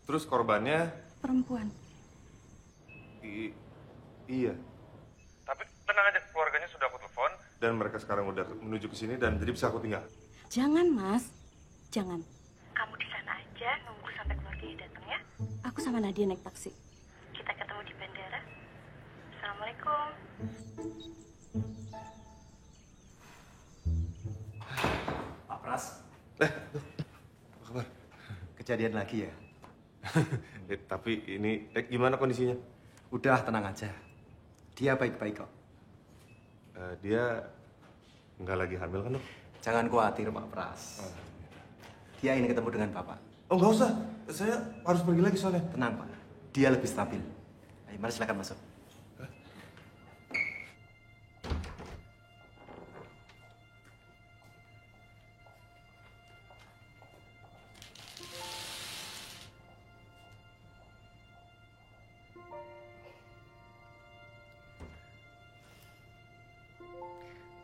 Terus korbannya? Perempuan. Iya. Tapi tenang aja, keluarganya sudah aku telepon dan mereka sekarang udah menuju ke sini dan jadi bisa aku tinggal. Jangan, Mas. Jangan. Kamu di sana aja, nunggu sampai keluarganya datang ya. Aku sama Nadia naik taksi. Kita ketemu di bandara. Assalamualaikum. Pak Pras. Apa kabar? Kejadian lagi ya? Tapi ini, gimana kondisinya? Udah, tenang aja. Dia baik-baik kok. Dia nggak lagi hamil kan, Dok? Jangan khawatir, Pak Pras. Dia ingin ketemu dengan Bapak. Oh, nggak usah. Saya harus pergi lagi soalnya. Tenang, Pak. Dia lebih stabil. Ayo, mari silakan masuk.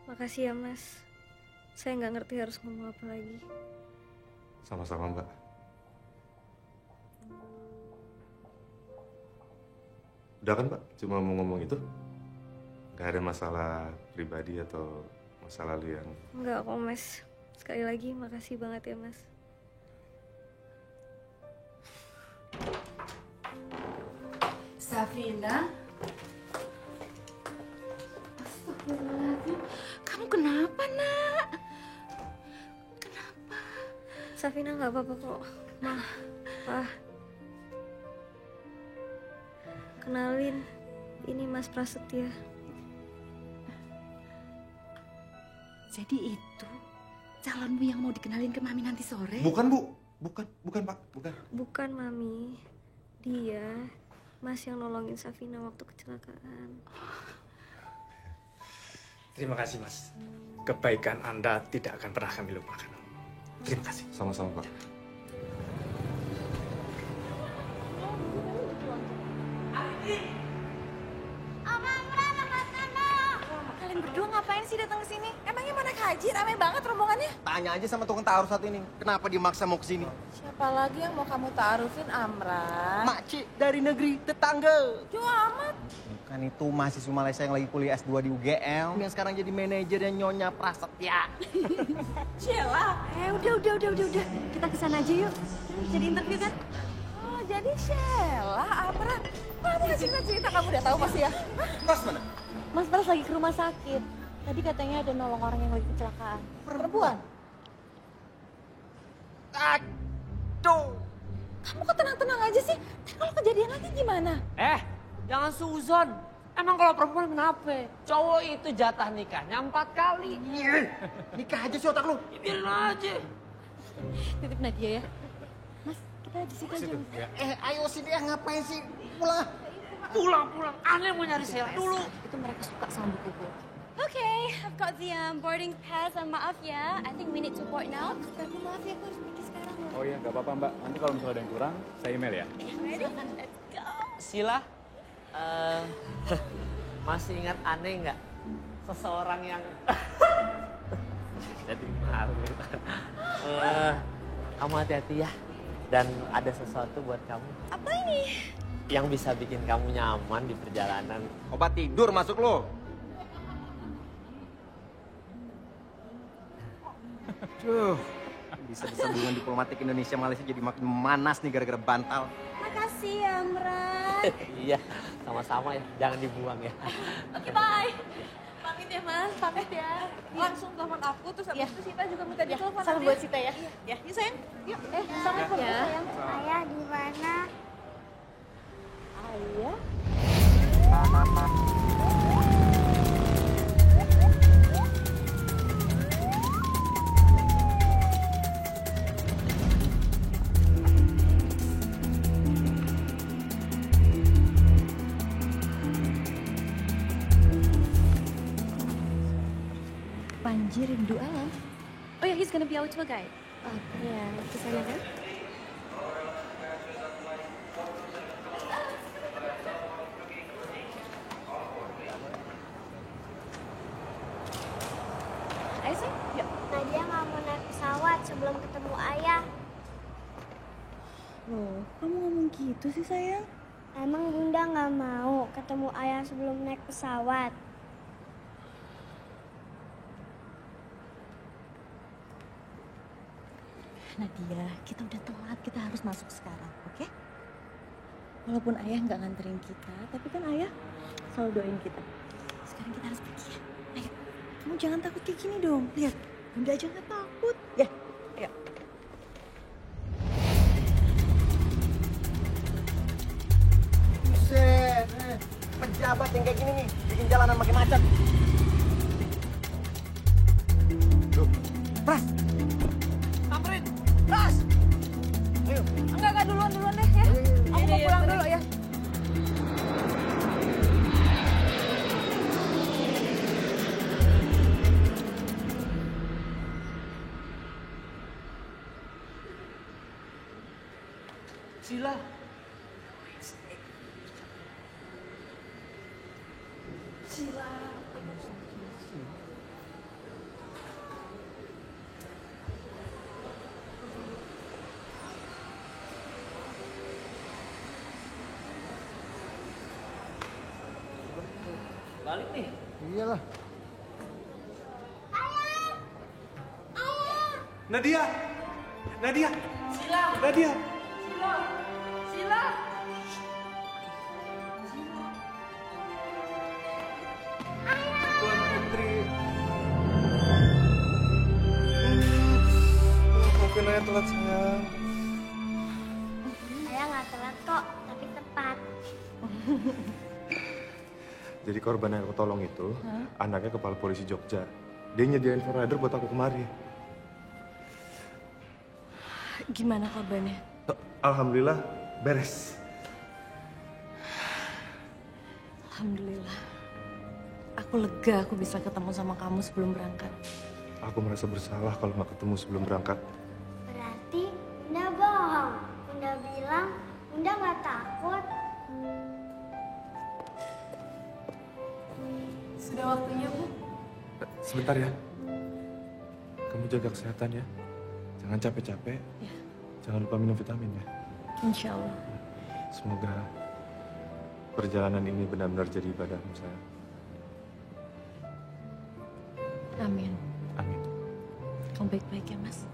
Makasih ya, Mas. Saya nggak ngerti harus ngomong apa lagi. Sama-sama, Mbak. Udah kan, Pak? Cuma mau ngomong itu? Nggak ada masalah pribadi atau masa lalu yang... Nggak kok, Mas. Sekali lagi, makasih banget ya, Mas. Safina. Astagfirullahaladzim. Kamu kenapa, Nak? Kenapa? Safina nggak apa-apa kok. Ma, Pa. Kenalin, ini Mas Prasetya. Jadi itu calonmu yang mau dikenalin ke Mami nanti sore? Bukan, Bu. Bukan, Pak. Bukan. Bukan, Mami. Dia, Mas yang nolongin Safina waktu kecelakaan. Terima kasih, Mas. Kebaikan Anda tidak akan pernah kami lupakan. Terima kasih. Sama-sama, Pak. Kalian berdua ngapain sih datang ke sini? Emangnya mana Haji? Ramai banget rombongannya. Tanya aja sama tukang taruh satu ini. Kenapa dia maksa mau kesini? Siapa lagi yang mau kamu taarufin, Amran? Makcik dari negeri tetangga. Jauh amat. Bukan itu mahasiswa Malaysia yang lagi kuliah S2 di UGM. Yang sekarang jadi manajernya Nyonya Prasetya. Sheila. Udah. Kita kesana aja yuk. Jadi interview kan? Oh, jadi Sheila, Amran. Mana cerita kamu udah tahu pasti ya? Pras mana? Mas Pras lagi ke rumah sakit. Tadi katanya ada nolong orang yang lagi kecelakaan. Perempuan. Aduh. Kamu kok tenang-tenang aja sih? Kalau kejadian lagi gimana? Jangan suzon. Emang kalau perempuan kenapa? Cowok itu jatah nikahnya 4 kali. Nikah aja sih otak lu. Biarin aja. Titip Nadia ya. Mas, kita di situ aja. Ayo sini ngapain sih? Pulang. Pulang. Aneh mau nyari Sheila dulu. Itu mereka suka sama buku-buku. Okay, I've got the boarding pass. Maaf ya, I think we need to board now. Tapi maaf ya, aku harus pergi sekarang. Oh iya, nggak apa-apa Mbak. Nanti kalau misalnya ada yang kurang, saya email ya. Ready? Let's go. Sheila, masih ingat aneh nggak? Seseorang yang jadi malu. Kamu hati-hati ya. Dan ada sesuatu buat kamu. Apa ini? Yang bisa bikin kamu nyaman di perjalanan. Obat tidur masuk lu. Duh, bisa-bisa hubungan diplomatik Indonesia Malaysia jadi makin manas nih gara-gara bantal. Makasih ya, Amran. Iya, sama-sama ya. Jangan dibuang ya. Oke, bye. Pamit ya, Mas. Pamit ya. Langsung telepon aku, terus habis itu Sita juga minta ditelepon. Salam buat Sita ya. Ya, yuk sayang. Yuk. Assalamualaikum ya. Sayang. Ayah di mana? Ayah. Panji rindu alam. Oh yeah, he's gonna be our tour guide. Ya, kesana kan? Ayo sih, yuk. Nadia nggak mau naik pesawat sebelum ketemu ayah. Oh, kamu ngomong gitu sih sayang? Emang Bunda nggak mau ketemu ayah sebelum naik pesawat? Nadia, kita udah telat, kita harus masuk sekarang, oke? Walaupun ayah nggak nganterin kita, tapi kan ayah selalu doain kita. Sekarang kita harus pergi ya. Ayo, kamu jangan takut kayak gini dong. Lihat, Bunda aja nggak takut. Ya, ayo. Buset, pejabat yang kayak gini nih, bikin jalanan makin macet. Loh, Pras! Samperin! Pras! Ayo. Enggak, duluan deh ya. Aku mau pulang dulu ya. Sila. Balik nih. Iyalah. Nadia! Nadia! Sila. Nadia! Sila. Tuan Putri. Maafin ayah telat sayang. Ayah nggak telat kok, tapi tepat. Jadi korban yang aku tolong itu, anaknya kepala polisi Jogja. Dia nyediain rider buat aku kemari. Gimana kabarnya? Alhamdulillah, beres. Alhamdulillah. Aku lega aku bisa ketemu sama kamu sebelum berangkat. Aku merasa bersalah kalau nggak ketemu sebelum berangkat. Berarti Bunda bohong. Bunda bilang Bunda nggak takut. Sudah waktunya, Bu. Sebentar ya. Kamu jaga kesehatan ya. Jangan capek-capek. Ya. Jangan lupa minum vitamin ya. Insya Allah. Semoga perjalanan ini benar-benar jadi ibadahmu sayang. Amin. Amin. Kamu baik-baik ya, Mas.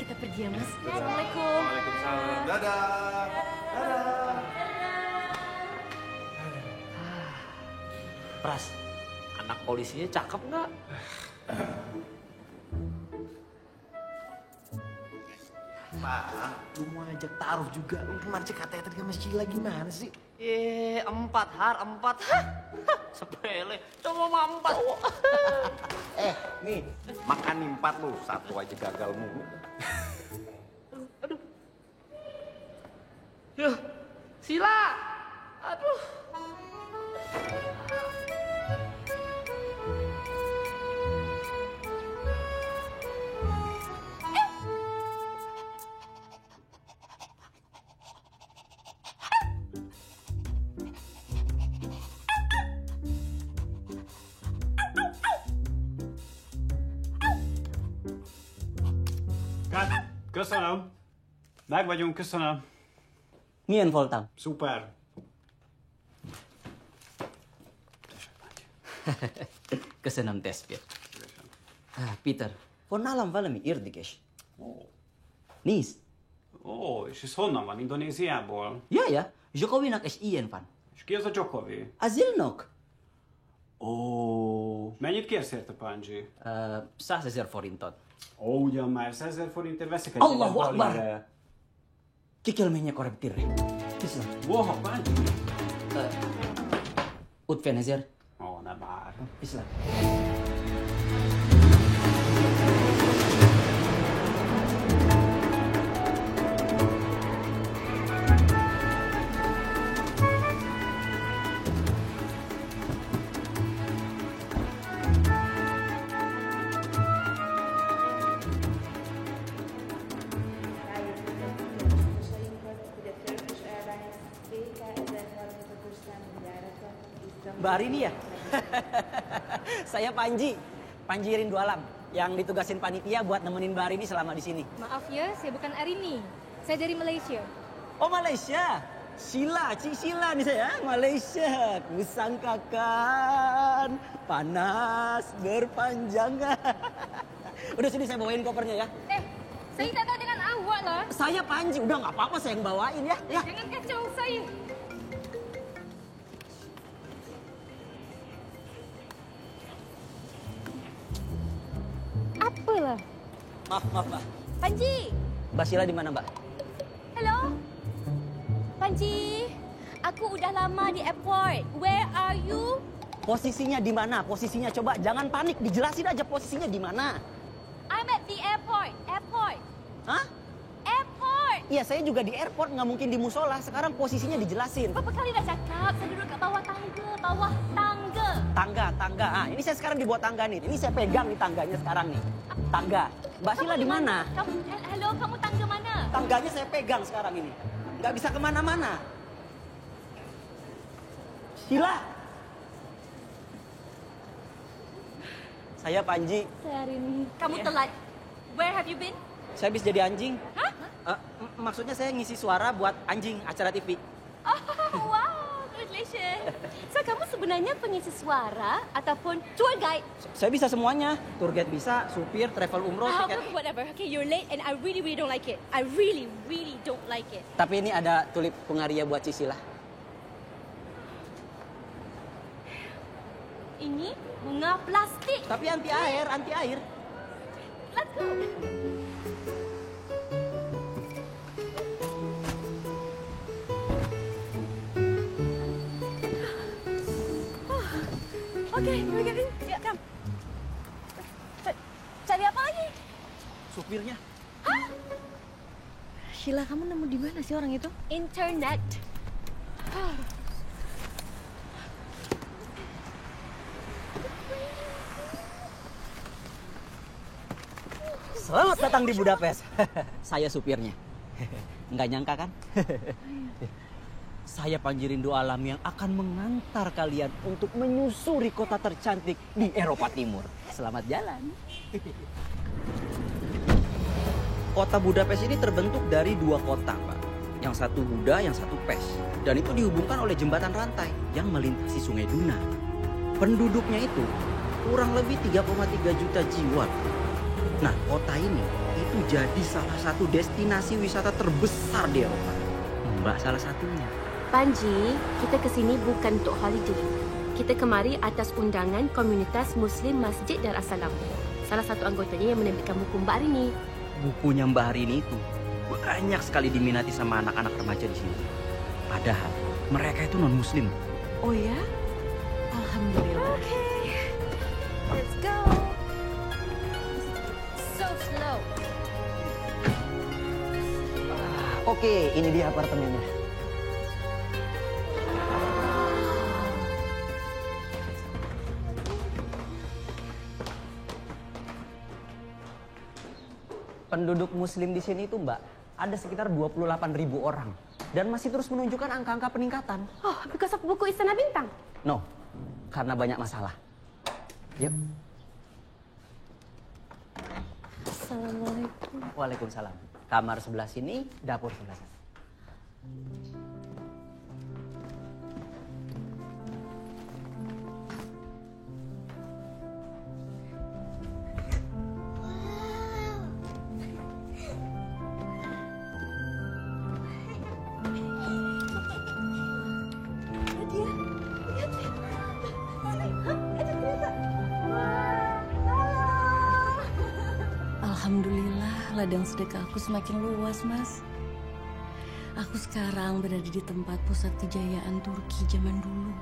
Kita pergi ya, Mas. Assalamualaikum. Waalaikumsalam. Dadah. Dadah. Pras, anak polisinya cakep nggak? Pak, lu mau ajak taruh juga. Lu kemarin cek katanya tadi sama Sheila gimana sih? 4 har 4. Sepele. Coba mah 4. Nih, makan nih 4 lu. Satu aja gagal mulu. Yuh, Sila. Aduh. Köszönöm. Meg vagyunk, köszönöm. Milyen voltam? Szuper. Köszönöm, testvér. Peter, von nálam valami érdekes. Nézd! Ó, és ez honnan van? Indonéziából? Ja, Djokovic-nak is ilyen van. És ki az a Djokovic? Az Ilnok. Ó, mennyit kérsz érte, Panji? 100 000 forintot. Ó, ugyan már 100 000 forintért veszek egy Allahu jegyet Akbar! Balire. Kikil menye korab tirre. Kisla. Wow, Panji! 50 000. Ó, ne már. Kisla. Mbak Arini ya? Saya Panji Rindu Alam yang ditugasin panitia buat nemenin Mbak Arini selama di sini. Maaf ya, saya bukan Arini. Saya dari Malaysia. Oh Malaysia? Cik Sila nih saya, Malaysia. Kusangkakan panas berpanjangan. Udah sini saya bawain kopernya ya. Saya tak tahu dengan awak lah. Saya Panji, udah nggak apa-apa saya yang bawain ya. Jangan kacau saya. Apalah? Maaf Mbak. Panji. Mbak Sila di mana Mbak? Hello. Panji. Aku udah lama di airport. Where are you? Posisinya di mana? Posisinya coba jangan panik, dijelasin aja posisinya di mana. I'm at the airport. Airport. Hah? Airport. Iya, saya juga di airport, nggak mungkin di musola. Sekarang posisinya dijelasin. Berapa kali dah cakap, saya duduk kat bawah tangga, bawah tangga. Tangga. Ah, ini saya sekarang di bawah tangga nih. Ini saya pegang nih tangganya sekarang nih. Tangga. Mbak Sila di mana? Halo, kamu tangga mana? Tangganya saya pegang sekarang ini. Nggak bisa kemana-mana. Sila. Saya Panji. Saya Arini. Kamu telat. Where have you been? Saya habis jadi anjing. Hah? Maksudnya saya ngisi suara buat anjing acara TV. Oh, wow. Congratulations. So, kamu sebenarnya pengisi suara ataupun tour guide? Saya bisa semuanya. Tour guide bisa, supir, travel umroh, tiket. Whatever. Okay, you're late and I really don't like it. I really don't like it. Tapi ini ada tulip pungaria buat Cisila. Ini bunga plastik. Tapi anti air. Let's go. Okay, we get in. Ya, come. Cari apa lagi? Supirnya. Hah? Sheila, kamu nemu di mana sih orang itu? Internet. Selamat datang di Budapest. Saya supirnya. Nggak nyangka kan? Saya Panji Rindu Alam yang akan mengantar kalian untuk menyusuri kota tercantik di Eropa Timur. Selamat jalan. Kota Budapest ini terbentuk dari dua kota, Pak. Yang satu Buda, yang satu Pest. Dan itu dihubungkan oleh jembatan rantai yang melintasi Sungai Duna. Penduduknya itu kurang lebih 3,3 juta jiwa. Nah, kota ini itu jadi salah satu destinasi wisata terbesar di Eropa. Mbak salah satunya. Panji, kita kesini bukan untuk holiday. Kita kemari atas undangan komunitas Muslim Masjid Darussalam. Salah satu anggotanya yang menerbitkan buku Mbak Arini. Bukunya Mbak Arini itu banyak sekali diminati sama anak-anak remaja di sini. Padahal mereka itu non-Muslim. Oh ya? Alhamdulillah. Okay, let's go. So slow. Oke, ini dia apartemennya. Penduduk Muslim di sini itu, Mbak, ada sekitar 28.000 orang. Dan masih terus menunjukkan angka-angka peningkatan. Oh, because of buku Istana Bintang? No, karena banyak masalah. Yuk. Assalamualaikum. Waalaikumsalam. Kamar sebelah sini, dapur sebelah sana. Alhamdulillah, ladang sedekah aku semakin luas, Mas. Aku sekarang berada di tempat pusat kejayaan Turki zaman dulu,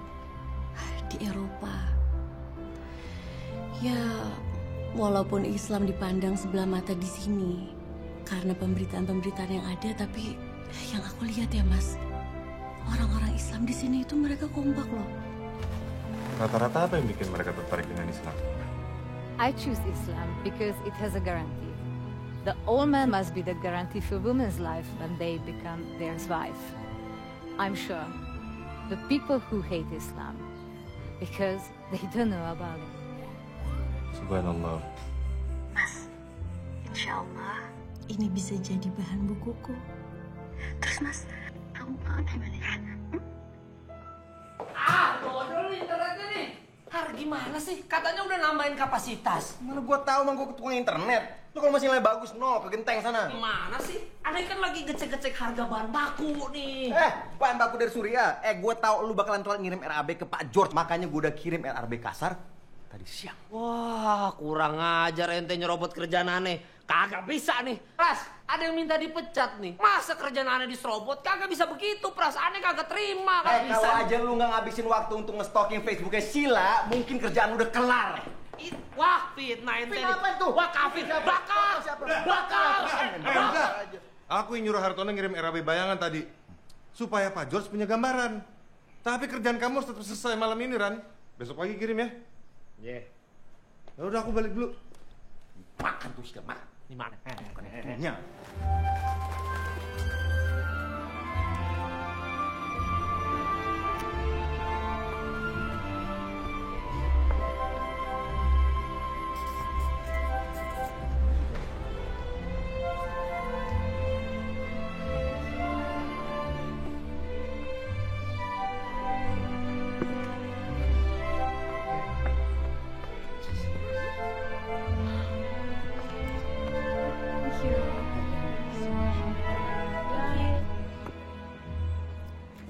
di Eropa. Ya, walaupun Islam dipandang sebelah mata di sini karena pemberitaan-pemberitaan yang ada, tapi yang aku lihat ya, Mas, orang-orang Islam di sini itu mereka kompak loh. Rata-rata apa yang bikin mereka tertarik dengan Islam? I choose Islam because it has a guarantee. The old man must be the guarantee for women's life when they become their wife. I'm sure the people who hate Islam because they don't know about it. Subhanallah. Mas, insya Allah Ini bisa jadi bahan bukuku. terus Mas, kamu mau gimana ya? Dodol nih internetnya nih. Har, gimana sih? Katanya udah nambahin kapasitas. Mana gua tahu emang gua tukang internet. Lu kalau masih nilai bagus, nol, ke genteng sana. Gimana sih? Aneh kan lagi ngecek-ngecek harga bahan baku nih. Bahan baku dari Surya. Gua tahu lu bakalan telat ngirim RAB ke Pak George. Makanya gua udah kirim RAB kasar tadi siang. Wah, kurang ajar ente nyerobot kerjaan aneh. Kagak bisa nih. Pras, ada yang minta dipecat nih. Masa kerjaan aneh diserobot? Kagak bisa begitu, Pras. Aneh kagak terima. Kagak bisa. Kalau aja lu nggak ngabisin waktu untuk nge-stalking Facebooknya Sheila, mungkin kerjaan lu udah kelar. Wah, fitnah ente nih. Apa tuh? Wah, kafir. Bakar. Bakar. Enggak. Aku yang nyuruh Hartono ngirim RAB bayangan tadi. Supaya Pak George punya gambaran. Tapi kerjaan kamu harus tetap selesai malam ini, Ran. Besok pagi kirim ya. Iya. Ya udah aku balik dulu. Makan tuh Sheila, makan. Di mana? Bukan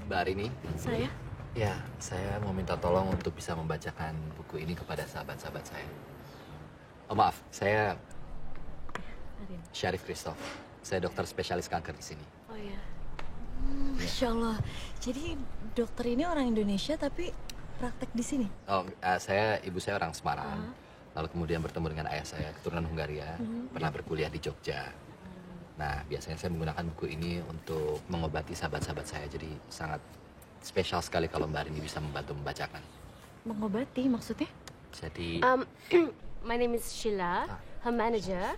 Mbak Arini? Saya? Ya, saya mau minta tolong untuk bisa membacakan buku ini kepada sahabat-sahabat saya. Oh maaf, saya Syarif Christoph. Saya dokter spesialis kanker di sini. Oh ya. Masya Allah. Jadi dokter ini orang Indonesia tapi praktek di sini? Oh, ibu saya orang Semarang. Lalu kemudian bertemu dengan ayah saya, keturunan Hungaria. Pernah berkuliah di Jogja. Nah, biasanya saya menggunakan buku ini untuk mengobati sahabat-sahabat saya. Jadi sangat spesial sekali kalau Mbak Arini bisa membantu membacakan. Mengobati maksudnya? Jadi... My name is Sheila, her manager.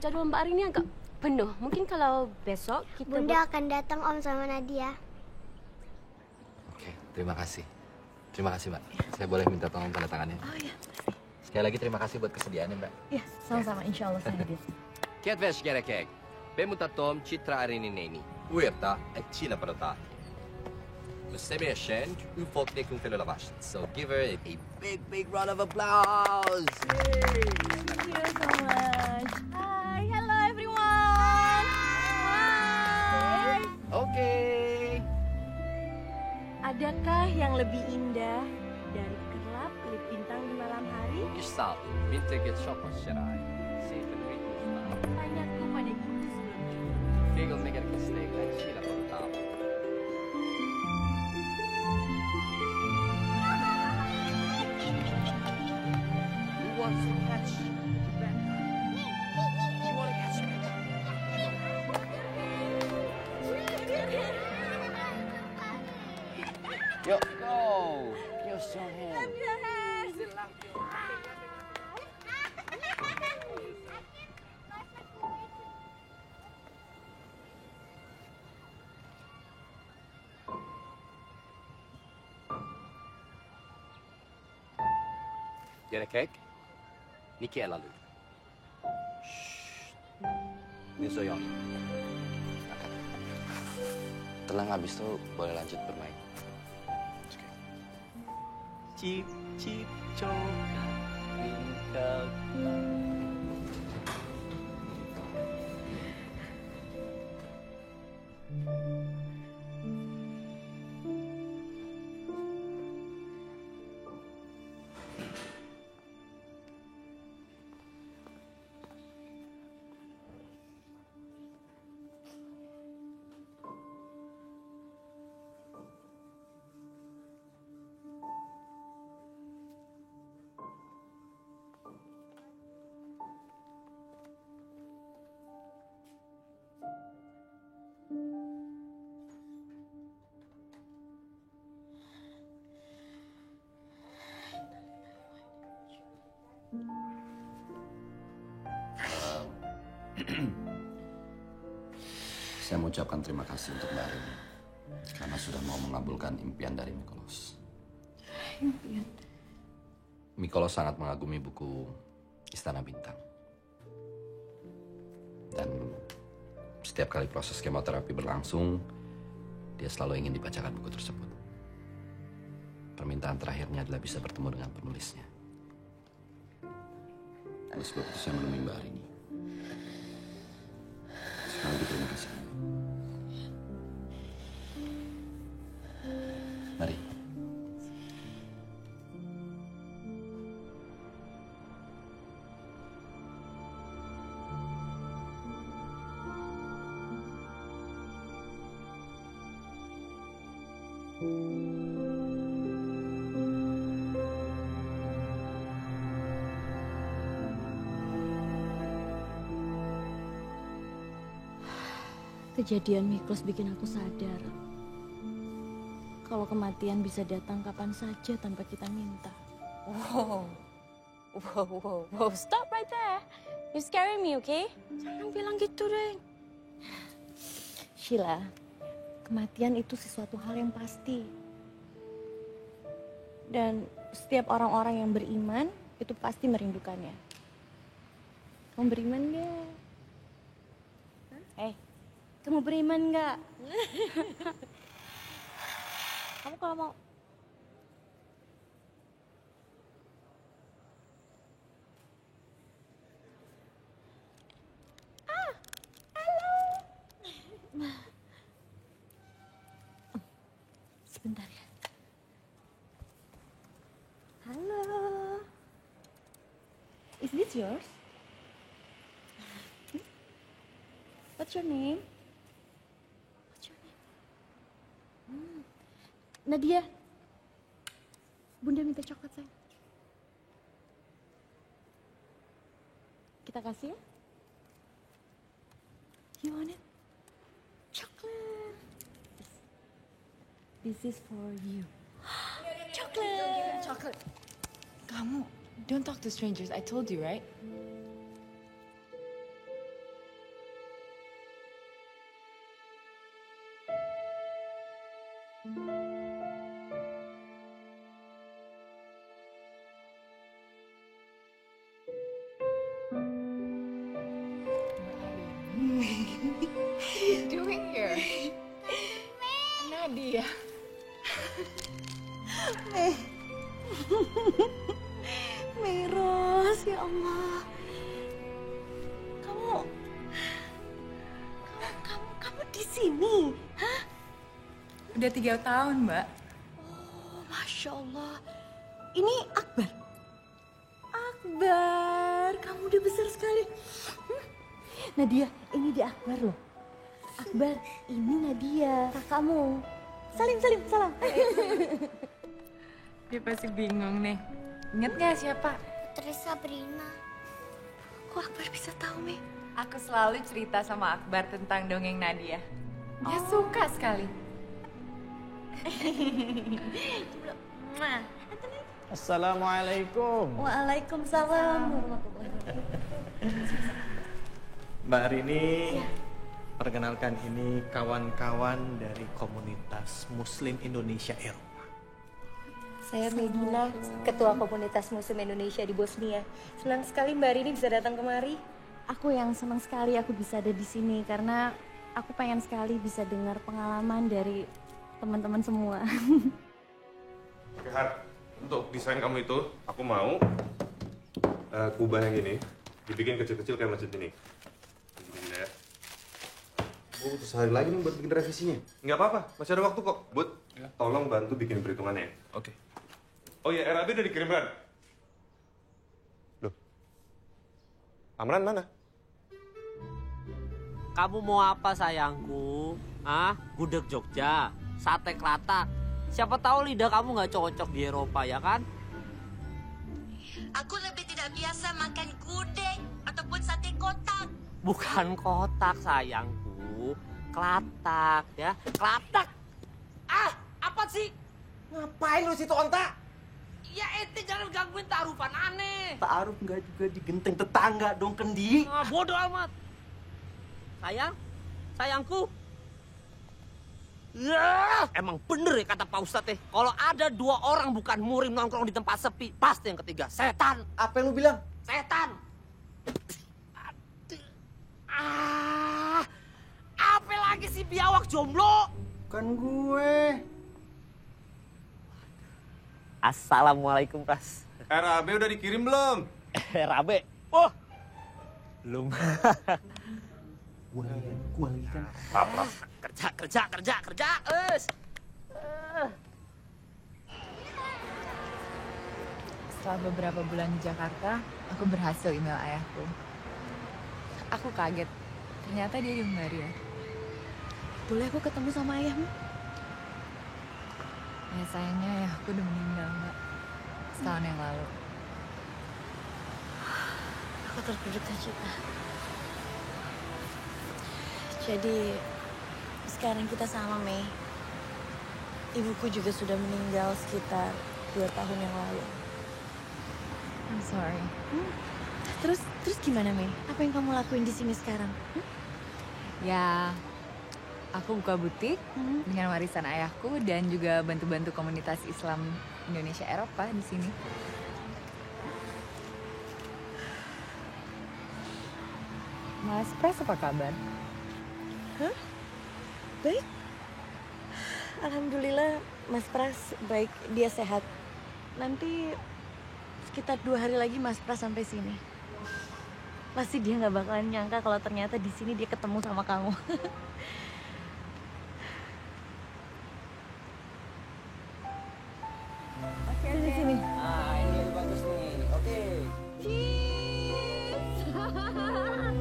Jadwal Mbak Arini agak penuh. Mungkin kalau besok kita... Bunda akan datang Om sama Nadia. Oke, terima kasih. Terima kasih, Mbak. Saya boleh minta tolong tanda tangannya? Oh iya, Sekali lagi terima kasih buat kesediaannya, Mbak. Iya, sama-sama. Insya Allah saya hadir. Kedves gyerekek, bemutatom Chitra Arini-néni. Újérta egy csillapodotát. Személyesen ő fog nekünk felolvasni. So give her a big round of applause. Thank you so much. Hi, hello everyone. Hi. Okay. Adakah yang lebih indah dari kerlap kelip bintang di malam hari? Gestalt, vintage shopper serai. Szépen végigúztál. Tanyaku pada ibu sebelumnya. Végül megérkezték egy csillapodotába. Who wants to catch that? You want to catch me? Yo, go! Kiss your hand. Gyerekek, Niki elalud. Ini Zoyon. Tenang, habis itu boleh lanjut bermain. Cip, cip, coklat, bintang. Saya mengucapkan terima kasih untuk Mbak Arini karena sudah mau mengabulkan impian dari Mikolos. Mikolo sangat mengagumi buku Istana Bintang. Dan setiap kali proses kemoterapi berlangsung, dia selalu ingin dibacakan buku tersebut. Permintaan terakhirnya adalah bisa bertemu dengan penulisnya. Oleh sebab itu saya menemui Mbak Arini. Sekali lagi terima kasih. Mari. Kejadian Miklos bikin aku sadar kalau kematian bisa datang kapan saja tanpa kita minta. Wow, stop right there. You scaring me, okay? Jangan bilang gitu, Ren. Sheila, kematian itu sesuatu hal yang pasti. Dan setiap orang-orang yang beriman itu pasti merindukannya. Kamu beriman gak? Kamu beriman nggak? Kamu kalau mau sebentar ya. Halo. Is this yours? What's your name? Nadia, Bunda minta coklat, sayang. Kita kasih ya? You want it? Chocolate. This is for you. Chocolate. Chocolate. Kamu, don't talk to strangers. I told you, right? What are you doing here? Nadia. Meros, ya Allah. Kamu di sini, hah? Udah 3 tahun, Mbak. Oh, Masya Allah. Ini Akbar. Akbar, kamu udah besar sekali. Nadia, ini dia Akbar loh. Akbar, ini Nadia, kakakmu. Salim, salam. Dia pasti bingung nih. Ingat gak siapa? Putri Sabrina. Kok Akbar bisa tahu, Mi? Aku selalu cerita sama Akbar tentang dongeng Nadia. Dia suka sekali. Assalamualaikum. Waalaikumsalam. Mbak Arini, perkenalkan ini kawan-kawan dari komunitas Muslim Indonesia Eropa. Saya Medina, Ketua Komunitas Muslim Indonesia di Bosnia. Senang sekali Mbak Rini bisa datang kemari. Aku yang senang sekali aku bisa ada di sini karena aku pengen sekali bisa dengar pengalaman dari teman-teman semua. Oke, Har. Untuk desain kamu itu, aku mau kubah yang ini dibikin kecil-kecil kayak masjid ini. Begini ya. Oh, sehari lagi nih buat bikin revisinya. Nggak apa-apa, masih ada waktu kok. Bud, tolong bantu bikin perhitungannya. Oke. Oh ya, RAB udah dikirim, Ran. Loh, Amran mana? Kamu mau apa sayangku? Gudeg Jogja, sate Klatak. Siapa tahu lidah kamu nggak cocok di Eropa ya kan? Aku lebih tidak biasa makan gudeg ataupun sate kotak. Bukan kotak sayangku, Klatak ya, Klatak. Apa sih? Ngapain lu situ, Onta? Ya ente jangan gangguin taruhan aneh. Taruh nggak juga di genteng tetangga dong, Kendi. Bodoh amat. Sayangku. Ya, emang bener ya kata Pak Ustadz ya. Kalau ada 2 orang bukan murim nongkrong di tempat sepi, pasti yang ketiga setan. Apa yang lu bilang? Setan. Apa lagi sih biawak jomblo? Kan gue. Assalamualaikum, Pras. RAB udah dikirim belum? RAB? Oh, belum. Gua lagi kan. Kerja. Setelah beberapa bulan di Jakarta, aku berhasil email ayahku. Aku kaget, ternyata dia di Hungaria. Boleh aku ketemu sama ayahmu? Ya sayangnya ayahku udah meninggal, Mbak. Setahun yang lalu. Aku turut berduka cita. Jadi sekarang kita sama Mei. Ibuku juga sudah meninggal sekitar 2 tahun yang lalu. I'm sorry. Terus gimana Mei? Apa yang kamu lakuin di sini sekarang? Ya, aku buka butik dengan warisan ayahku dan juga bantu-bantu komunitas Islam Indonesia Eropa di sini. Mas Pras apa kabar? Hah? Baik. Alhamdulillah Mas Pras baik, dia sehat. Nanti sekitar 2 hari lagi Mas Pras sampai sini. Pasti dia nggak bakalan nyangka kalau ternyata di sini dia ketemu sama kamu. Oke. Sini. Ah, ini lebih bagus nih. Oke. Cheers.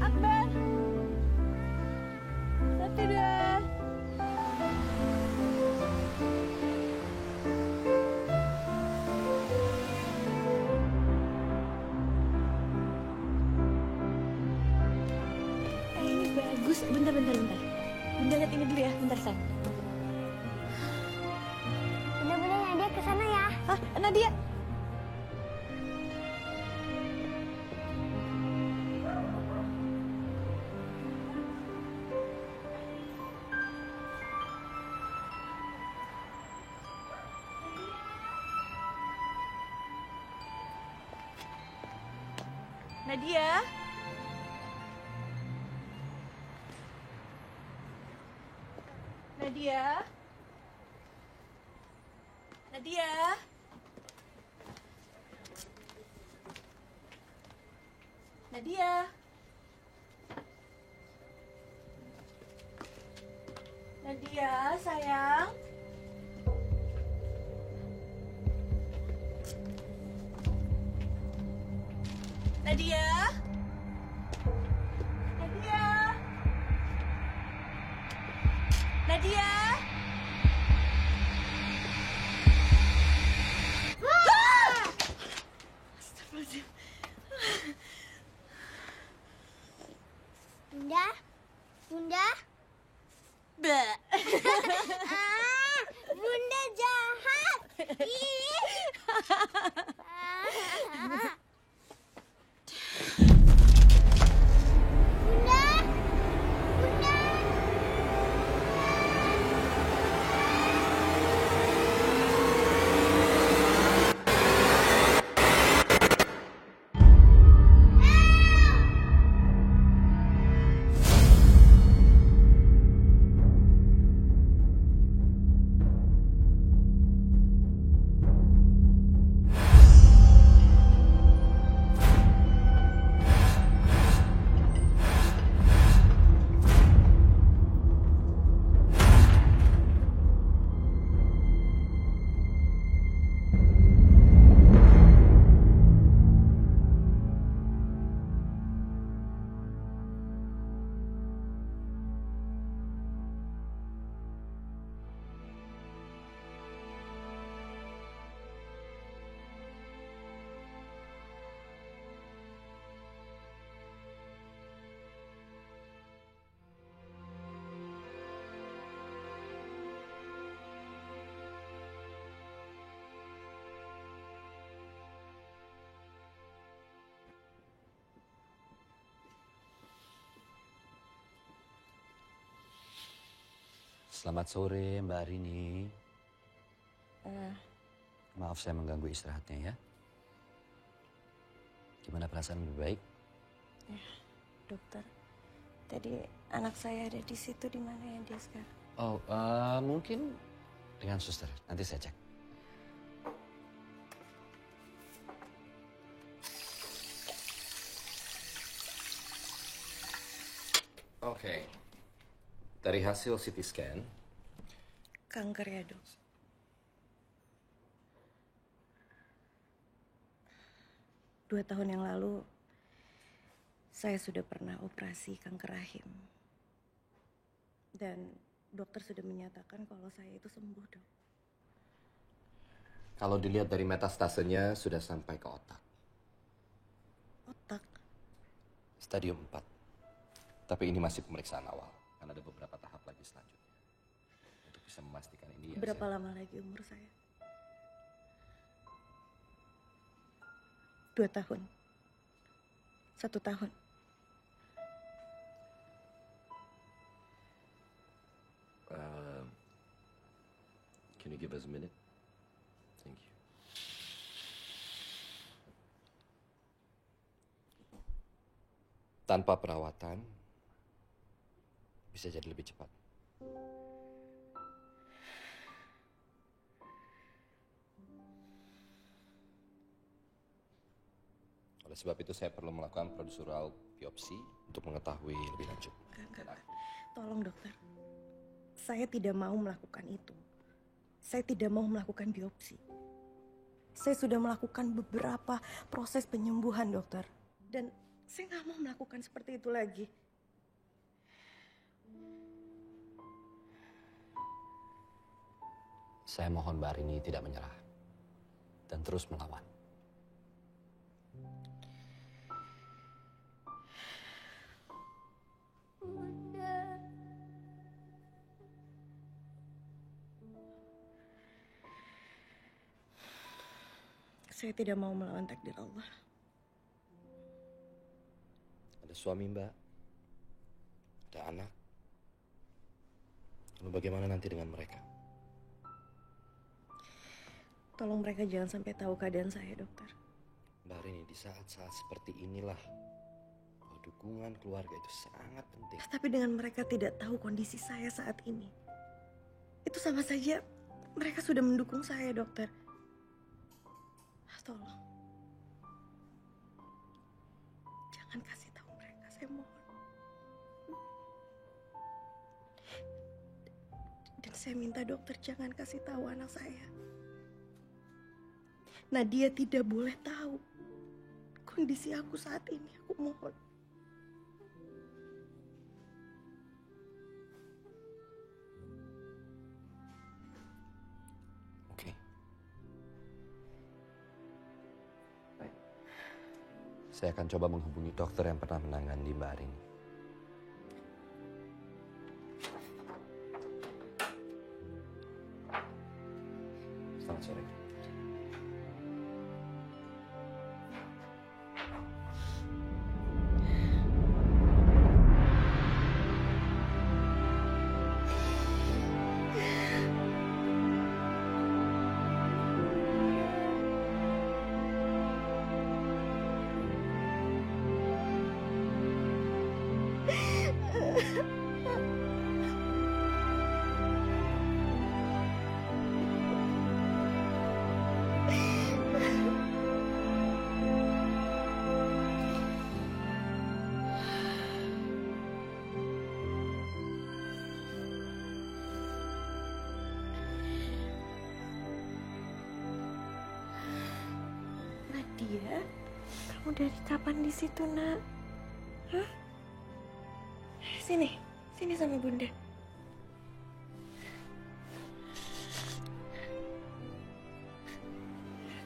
Akbar. Satu, 2. Ini bagus. Bentar. Bunda lihat ini dulu ya. Bentar, sayang. Bunda Nadia ke sana ya. Hah? Nadia? Nadia? Nadia? Nadia? Nadia? Nadia, sayang? Nadia? Nadia? Nadia? Astagfirullahaladzim. Bunda? Bah. Bunda jahat. Ih. Selamat sore Mbak Rini. Maaf saya mengganggu istirahatnya ya. Gimana perasaan lebih baik? Ya, dokter. Tadi anak saya ada di situ, di mana ya dia sekarang? Oh, mungkin dengan suster. Nanti saya cek. Oke. Dari hasil CT scan, Kanker ya, Dok. Dua tahun yang lalu, saya sudah pernah operasi kanker rahim. Dan dokter sudah menyatakan kalau saya itu sembuh, Dok. kalau dilihat dari metastasenya sudah sampai ke otak. Otak? Stadium 4. Tapi ini masih pemeriksaan awal. Kan ada beberapa tahap lagi selanjutnya. Untuk bisa memastikan ini ya. Berapa lama lagi umur saya? 2 tahun. 1 tahun. Can you give us a minute? Thank you. Tanpa perawatan, bisa jadi lebih cepat. Oleh sebab itu saya perlu melakukan prosedural biopsi untuk mengetahui lebih lanjut. Enggak. Tolong dokter. Saya tidak mau melakukan itu. Saya tidak mau melakukan biopsi. Saya sudah melakukan beberapa proses penyembuhan, dokter. Dan saya nggak mau melakukan seperti itu lagi. Saya mohon Mbak Rini tidak menyerah dan terus melawan. Bunda. Saya tidak mau melawan takdir Allah. Ada suami Mbak, ada anak. Lalu bagaimana nanti dengan mereka? Tolong mereka jangan sampai tahu keadaan saya, dokter. Mbak Rini, di saat-saat seperti inilah bahwa dukungan keluarga itu sangat penting. Tapi dengan mereka tidak tahu kondisi saya saat ini, itu sama saja mereka sudah mendukung saya, dokter. Tolong. Jangan kasih tahu mereka, saya mohon. Dan saya minta dokter jangan kasih tahu anak saya. Nadia tidak boleh tahu kondisi aku saat ini, aku mohon. Saya akan coba menghubungi dokter yang pernah menangani Mbak Rini. Selamat sore. Nadia, kamu dari kapan di situ, Nak? Hah? Sini sama Bunda.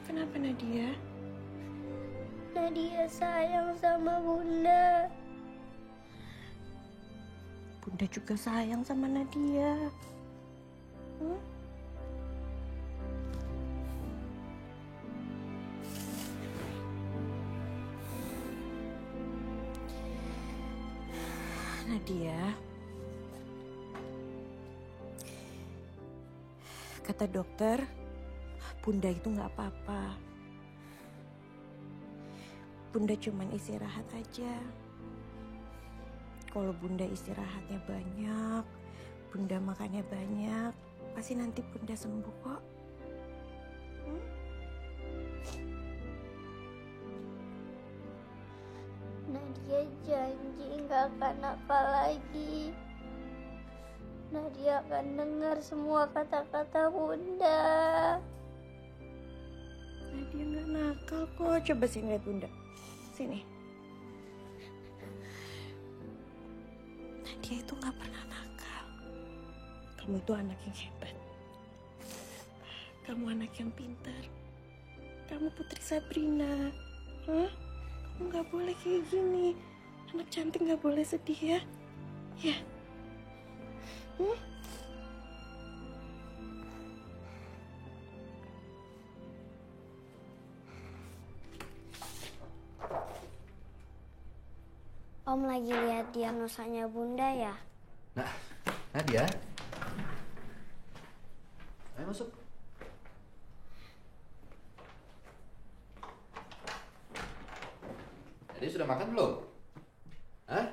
Kenapa Nadia? Nadia sayang sama Bunda. Bunda juga sayang sama Nadia. Nadia, Kata dokter, Bunda itu nggak apa-apa. Bunda cuman istirahat aja. Kalau Bunda istirahatnya banyak, Bunda makannya banyak, pasti nanti Bunda sembuh kok. Nadia janji nggak akan nakal lagi. Nadia akan dengar semua kata-kata Bunda. Nadia nggak nakal kok. Coba sini lihat Bunda. Sini. Nadia itu nggak pernah nakal. Kamu itu anak yang hebat. Kamu anak yang pintar. Kamu putri Sabrina. Hah? Kamu nggak boleh kayak gini. Anak cantik nggak boleh sedih ya. Ya. Om lagi lihat diagnosanya Bunda ya? Nah, Nadia. Ayo masuk. Nadia sudah makan belum? Hah?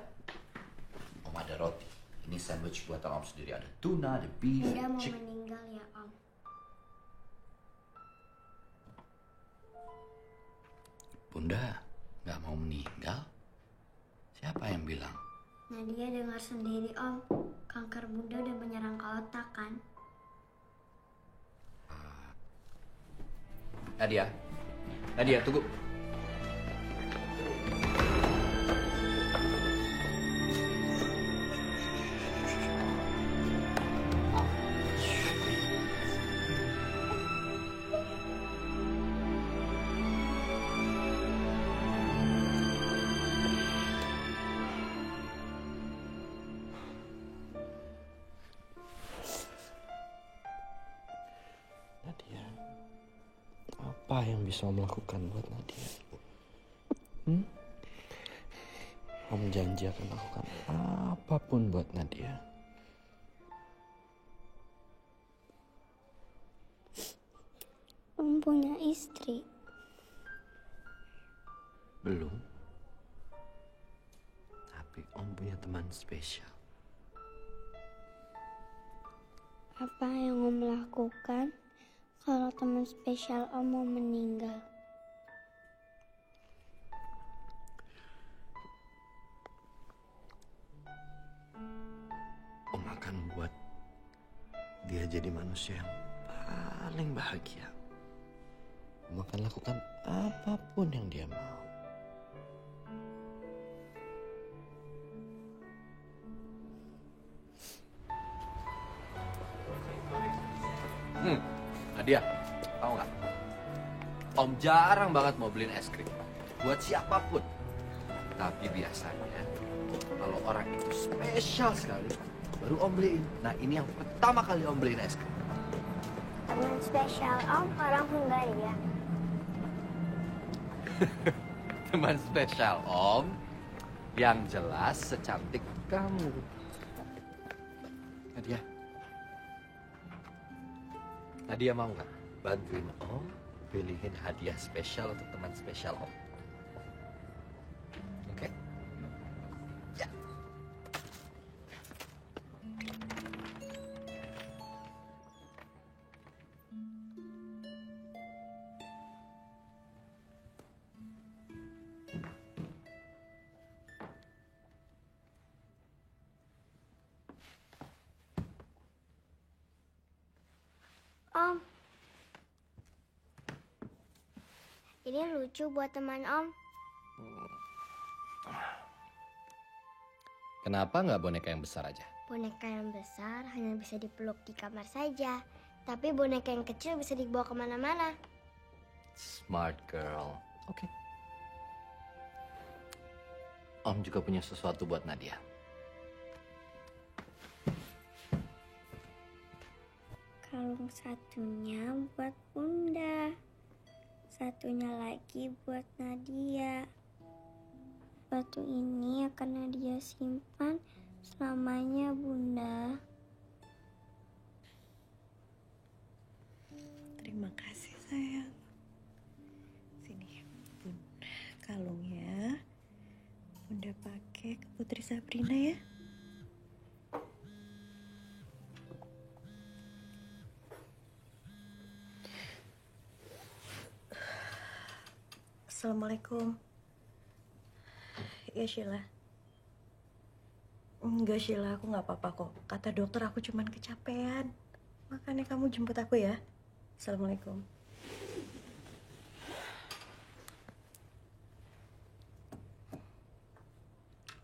Om ada roti. Ini sandwich buatan Om sendiri. Ada tuna, ada beef, Bunda mau chicken. meninggal ya Om? Bunda nggak mau meninggal? Siapa yang bilang? Nadia dengar sendiri Om, kanker Bunda udah menyerang ke otak kan? Nadia, Nadia tunggu. Nadia, apa yang bisa Om lakukan buat Nadia? Om janji akan lakukan apapun buat Nadia. Om punya istri. Belum. Tapi Om punya teman spesial. Apa yang Om lakukan kalau teman spesial Om mau meninggal? Om akan buat dia jadi manusia yang paling bahagia. Om akan lakukan apapun yang dia mau. Nadia, tahu nggak? Om jarang banget mau beliin es krim buat siapapun. Tapi biasanya kalau orang itu spesial sekali, baru Om beliin. Nah ini yang pertama kali Om beliin es krim. Teman spesial Om orang Hungaria. Teman spesial Om yang jelas secantik kamu. Nadia. Nadia mau nggak bantuin Om pilihin hadiah spesial untuk teman spesial Om? Oke? Ya. Om, ini lucu buat teman Om. Kenapa nggak boneka yang besar aja? Boneka yang besar hanya bisa dipeluk di kamar saja. Tapi boneka yang kecil bisa dibawa kemana-mana. Smart girl. Oke. Om juga punya sesuatu buat Nadia. Kalung satunya buat Bunda. Satunya lagi buat Nadia. Batu ini akan Nadia simpan selamanya, Bunda. Terima kasih sayang. Sini, Bunda, kalungnya Bunda pakai ke Putri Sabrina ya. Assalamualaikum. Ya Sheila. Enggak Sheila, aku nggak apa-apa kok. Kata dokter aku cuman kecapean. Makanya kamu jemput aku ya. Assalamualaikum.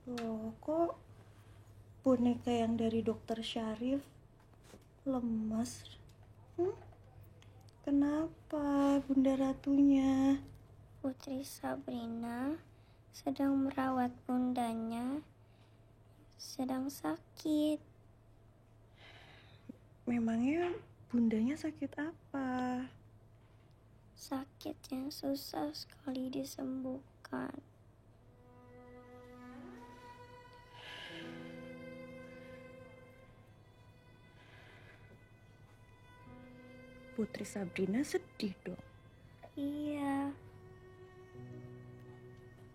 Loh, kok boneka yang dari dokter Syarif lemas? Kenapa Bunda Ratunya? Putri Sabrina sedang merawat bundanya, sedang sakit. Memangnya bundanya sakit apa? Sakit yang susah sekali disembuhkan. Putri Sabrina sedih dong. Iya.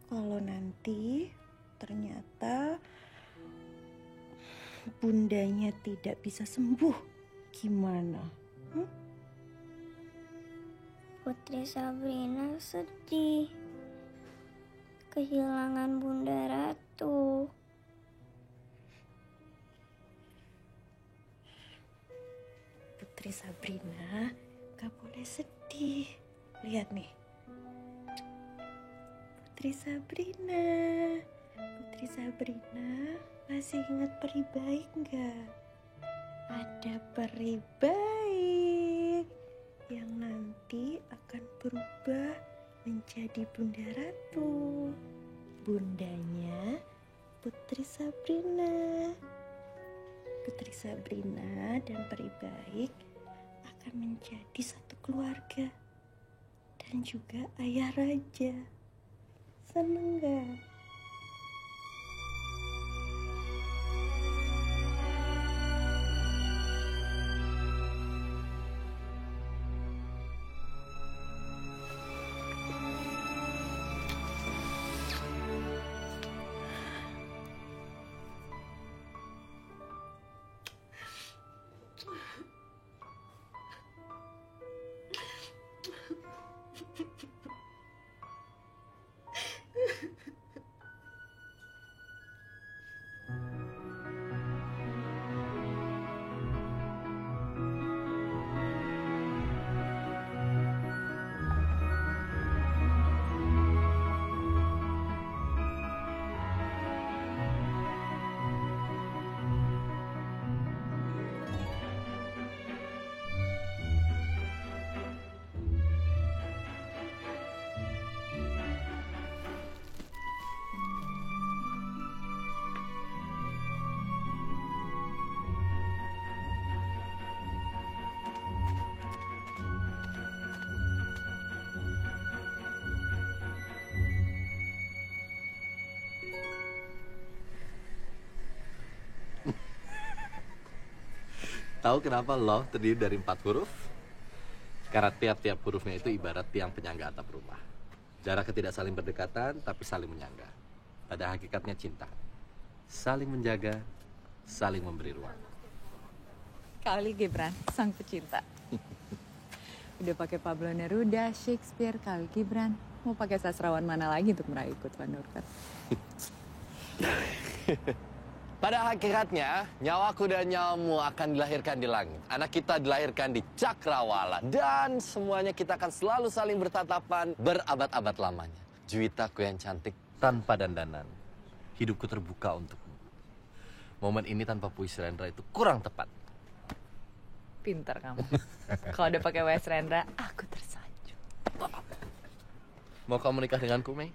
Kalau nanti ternyata bundanya tidak bisa sembuh, gimana? Putri Sabrina sedih. Kehilangan Bunda Ratu. Putri Sabrina gak boleh sedih. Lihat nih. Putri Sabrina masih ingat peri baik nggak? Ada peri baik yang nanti akan berubah menjadi Bunda Ratu. Bundanya Putri Sabrina. Putri Sabrina dan peri baik akan menjadi satu keluarga dan juga ayah raja. Seneng gak? Tahu kenapa love terdiri dari 4 huruf? Karena tiap-tiap hurufnya itu ibarat tiang penyangga atap rumah. Jaraknya tidak saling berdekatan, tapi saling menyangga. Pada hakikatnya cinta. Saling menjaga, saling memberi ruang. Kali Gibran, sang pecinta. Udah pakai Pablo Neruda, Shakespeare, Kali Gibran. Mau pakai sastrawan mana lagi untuk meraih Kutwan Nurkat? Pada hakikatnya, nyawaku dan nyawamu akan dilahirkan di langit. Anak kita dilahirkan di Cakrawala. Dan semuanya kita akan selalu saling bertatapan berabad-abad lamanya. Juwitaku yang cantik tanpa dandanan. Hidupku terbuka untukmu. Momen ini tanpa puisi Rendra itu kurang tepat. Pintar kamu. Kalau udah pakai Wes Rendra, aku tersanjung. Mau kamu nikah denganku, Mei?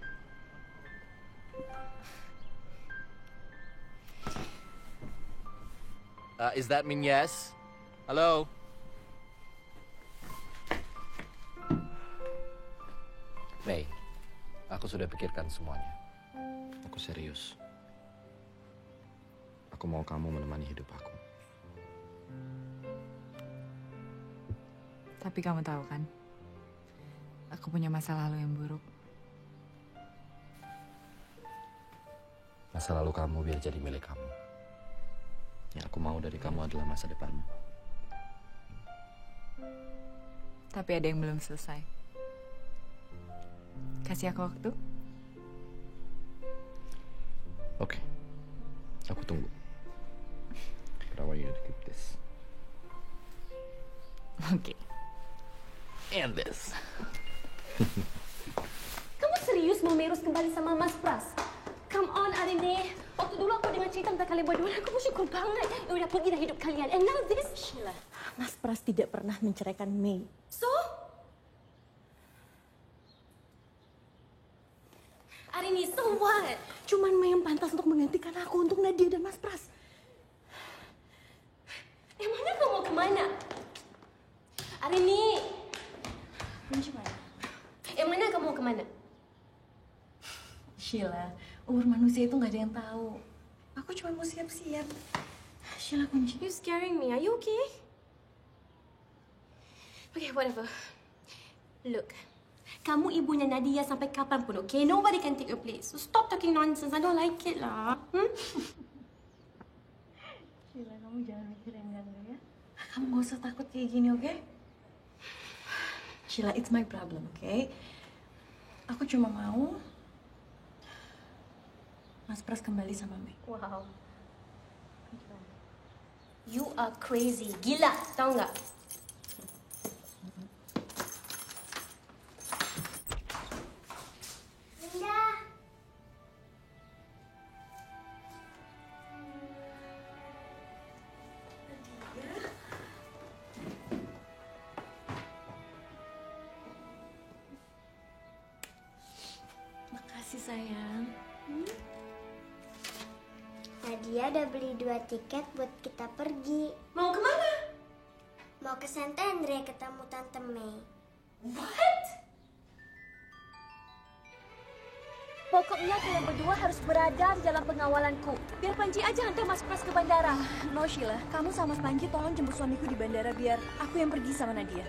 Is that mean yes? Halo? Mei, aku sudah pikirkan semuanya. Aku serius. Aku mau kamu menemani hidup aku. Tapi kamu tahu kan, aku punya masa lalu yang buruk. Masa lalu kamu biar jadi milik kamu. Yang aku mau dari kamu adalah masa depanmu. Tapi ada yang belum selesai. Kasih aku waktu. Oke. Aku tunggu. But I want you to keep this. Oke. And this. Kamu serius mau Merus kembali sama Mas Pras? Come on, Arini. Waktu dulu aku dengar cerita tentang kalian berdua, aku bersyukur banget. Ya udah pergi dah hidup kalian. And now this. Sheila, Mas Pras tidak pernah menceraikan Mei. So? Arini, so what? Cuman Mei yang pantas untuk menggantikan aku untuk Nadia dan Mas Pras. Emangnya kamu mau kemana? Arini. Emangnya kamu mau kemana? Sheila, umur manusia itu nggak ada yang tahu. Aku cuma mau siap-siap. Sheila, kunci. You're scaring me. Are you okay? Okay, whatever. Look, kamu ibunya Nadia sampai kapanpun, okay? Nobody can take your place. So stop talking nonsense. I don't like it lah. Sheila, kamu jangan mikir yang enggak ya. Kamu gak usah takut kayak gini, oke? Sheila, it's my problem, okay? Aku cuma mau Mas Pras kembali sama Mei. Wow. You are crazy. Gila, tau nggak? Bunda. Makasih, sayang. Nadia udah beli 2 tiket buat kita pergi. Mau kemana? Mau ke Santa Andrea ketemu Tante Mei. What? Pokoknya kalian berdua harus berada di dalam pengawalanku. Biar Panji aja hantar Mas Pras ke bandara. No, Sheila. Kamu sama Mas Panji tolong jemput suamiku di bandara biar aku yang pergi sama Nadia.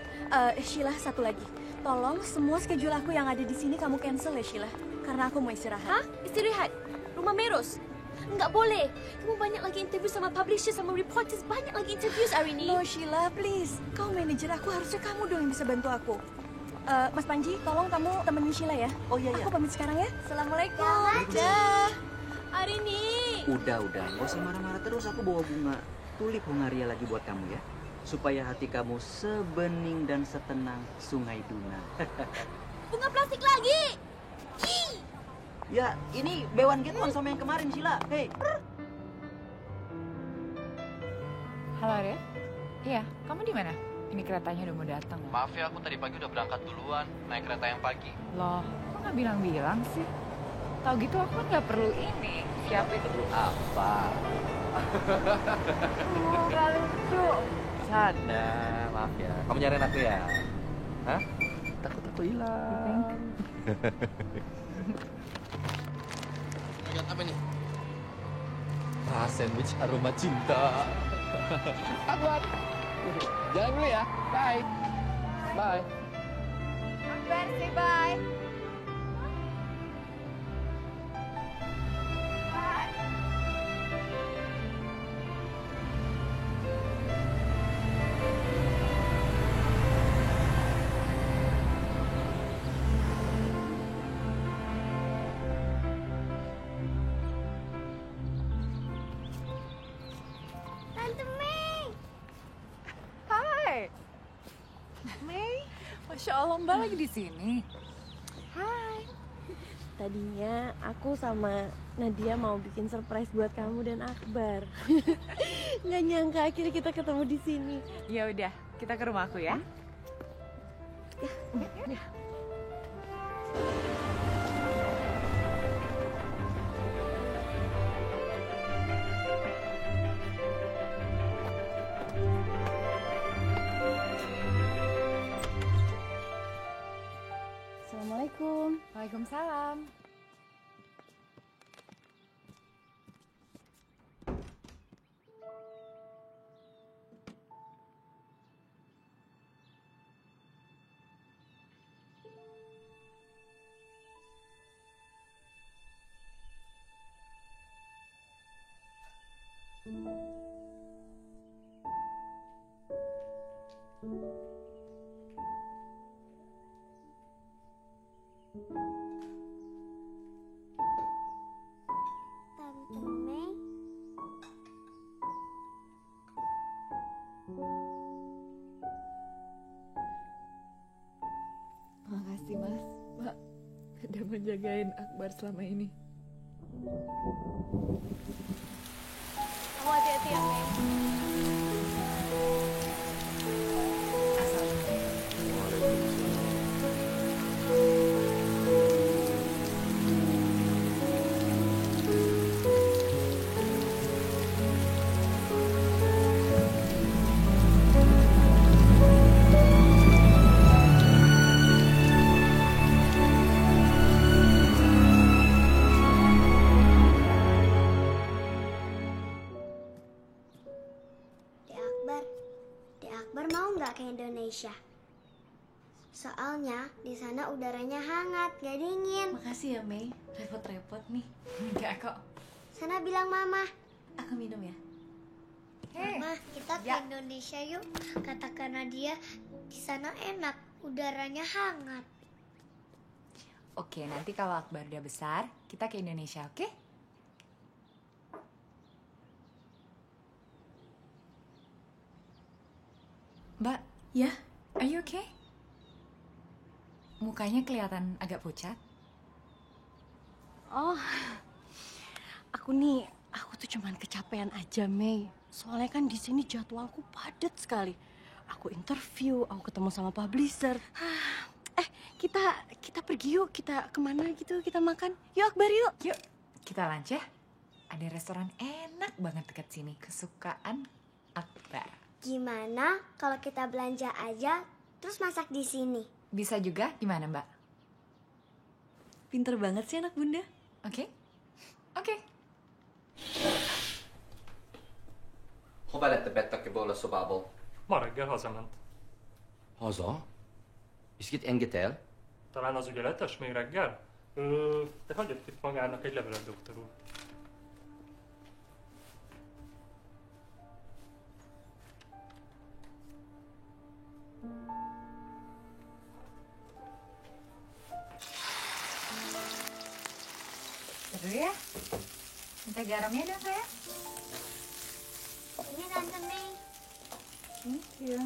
Sheila, satu lagi. Tolong semua schedule aku yang ada di sini kamu cancel ya, Sheila. Karena aku mau istirahat. Hah? Istirahat? Rumah Merus? Enggak boleh. Kamu banyak lagi interview sama publisher, sama reporters. Banyak lagi interviews hari ini. No, Sheila, please. Kau manajer aku, harusnya kamu dong yang bisa bantu aku. Mas Panji, tolong kamu temenin Sheila ya. Oh iya, Aku pamit sekarang ya. Assalamualaikum. Dah. Hari ini. Udah. Gak usah marah-marah terus. Aku bawa bunga tulip Hungaria lagi buat kamu ya. Supaya hati kamu sebening dan setenang Sungai Duna. Bunga plastik lagi. Ya, ini Bewan Get One sama yang kemarin, Sheila. Hei. Halo, Arya. Iya, kamu di mana? Ini keretanya udah mau datang. Maaf ya, aku tadi pagi udah berangkat duluan. Naik kereta yang pagi. Loh, kok nggak bilang-bilang sih? Tahu gitu aku kan nggak perlu ini. Siapa itu? Apa? Nggak lucu. Canda, maaf ya. Kamu nyariin aku ya? Hah? Takut aku hilang. Lihat apa nih? Sandwich aroma cinta. Akbar. Jalan dulu ya. Bye. Bye. Akbar, say bye. Tante Mei. Hai. Mei, Masya Allah, Mbak lagi di sini. Hai. Tadinya aku sama Nadia mau bikin surprise buat kamu dan Akbar. Nggak nyangka akhirnya kita ketemu di sini. Ya udah, kita ke rumahku ya. Ya. Assalamualaikum. Waalaikumsalam. Tante Mei. Makasih Mas, Mbak, udah menjagain Akbar selama ini. Kamu hati-hati ya, Mei. Dek Akbar mau nggak ke Indonesia? Soalnya di sana udaranya hangat, gak dingin. Makasih ya Mei, repot-repot nih. Enggak kok. Sana bilang mama. Aku minum ya. Mama, kita ke Indonesia yuk. Katakan Nadia, di sana enak, udaranya hangat. Oke, nanti kalau Akbar udah besar, kita ke Indonesia, oke? Mbak, ya, are you okay? Mukanya kelihatan agak pucat. Oh, aku tuh cuman kecapean aja Mei. Soalnya kan di sini jadwalku padat sekali. Aku interview, aku ketemu sama publisher. Kita pergi yuk, kita kemana gitu, kita makan. Yuk Akbar yuk. Yuk, kita lunch ya. Ada restoran enak banget dekat sini, kesukaan Akbar. Gimana kalau kita belanja aja, terus masak di sini? Bisa juga, gimana Mbak? Pinter banget sih anak bunda. Oke. Oke. Hova lett bettek i bålet så babel? Ma reggel hazament. Haza? Iskit engetel? Talán az ügyeletes még reggel? De hagyott itt magának egy levelet, doktor úr. Seru ya? Minta garamnya dong sayang. Ini Tante Mei. Thank you.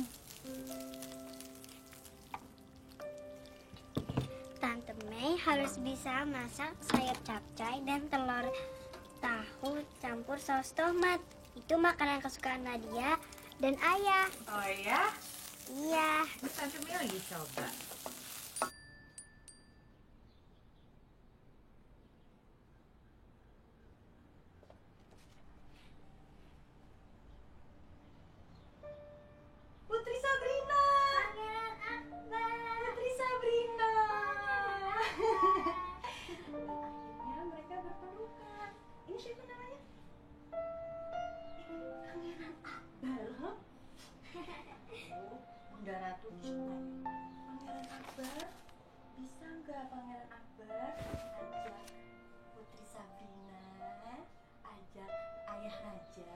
Tante Mei harus bisa masak sayur capcay dan telur tahu campur saus tomat. Itu makanan kesukaan Nadia dan Ayah. Oh ya? Iya. Terus Tante Mei lagi coba. Putri Sabrina. Pangeran Akbar. Putri Sabrina. Akhirnya mereka berpelukan. Ini siapa namanya? Pangeran Akbar. Bunda Ratu gimana? Pangeran Akbar, bisa nggak Pangeran Akbar ajak Putri Sabrina, ajak Ayah Raja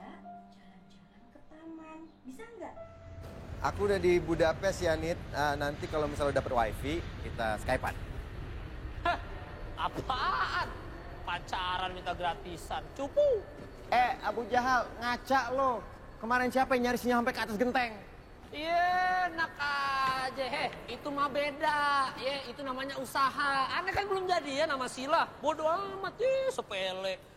jalan-jalan ke taman, bisa nggak? Aku udah di Budapest ya, Nit. Nanti kalau misalnya dapet wifi, kita Skype-an. Apaan? Pacaran minta gratisan, cupu. Abu Jahal, ngaca lo. Kemarin siapa yang nyari sinyal sampai ke atas genteng? Iya, enak aja. Itu mah beda. Itu namanya usaha. Aneh kan belum jadi ya nama Sila. Bodoh amat, sepele.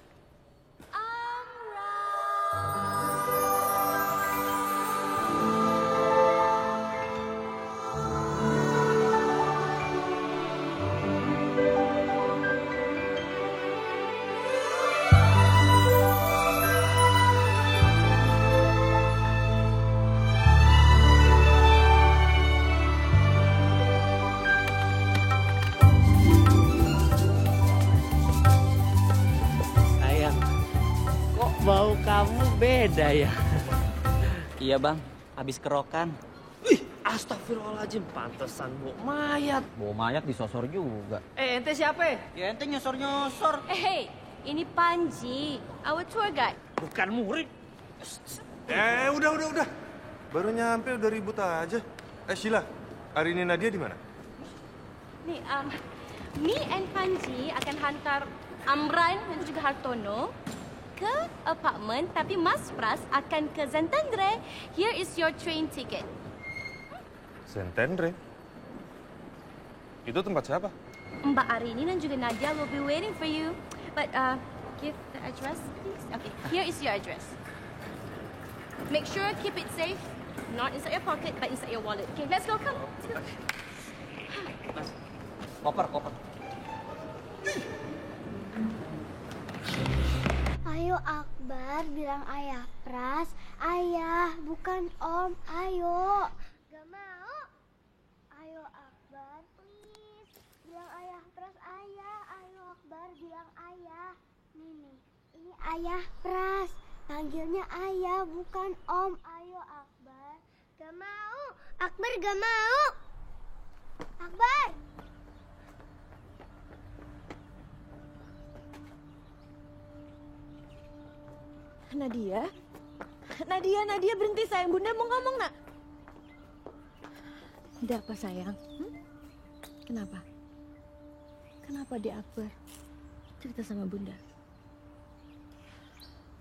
Bau kamu beda ya? Iya bang, habis kerokan. Astagfirullahaladzim, pantesan bu mayat. Bau mayat disosor juga. Ente siapa? Ya ente nyosor-nyosor. Hey, ini Panji, our tour guide. Bukan murid. Udah. Baru nyampe udah ribut aja. Sheila, hari ini Nadia di mana? Nih, Me and Panji akan hantar Amran dan juga Hartono ke apartment, tapi Mas Pras akan ke Zentendre. Here is your train ticket. Zentendre? Itu tempat siapa? Mbak Arini dan juga Nadia will be waiting for you. But give the address, please. Okay, here is your address. Make sure keep it safe, not inside your pocket, but inside your wallet. Okay, let's go. Come. Let's go. Koper. Ayo Akbar, bilang ayah Pras. Ayah, bukan om. Ayo. Gak mau. Ayo Akbar, please. Bilang ayah Pras, ayah. Ayo Akbar, bilang ayah. Nih. Ini ayah Pras. Panggilnya ayah, bukan om. Ayo Akbar. Gak mau. Akbar gak mau. Akbar. Nadia berhenti sayang. Bunda mau ngomong nak. Ada apa sayang? Kenapa dia Akbar? Cerita sama Bunda.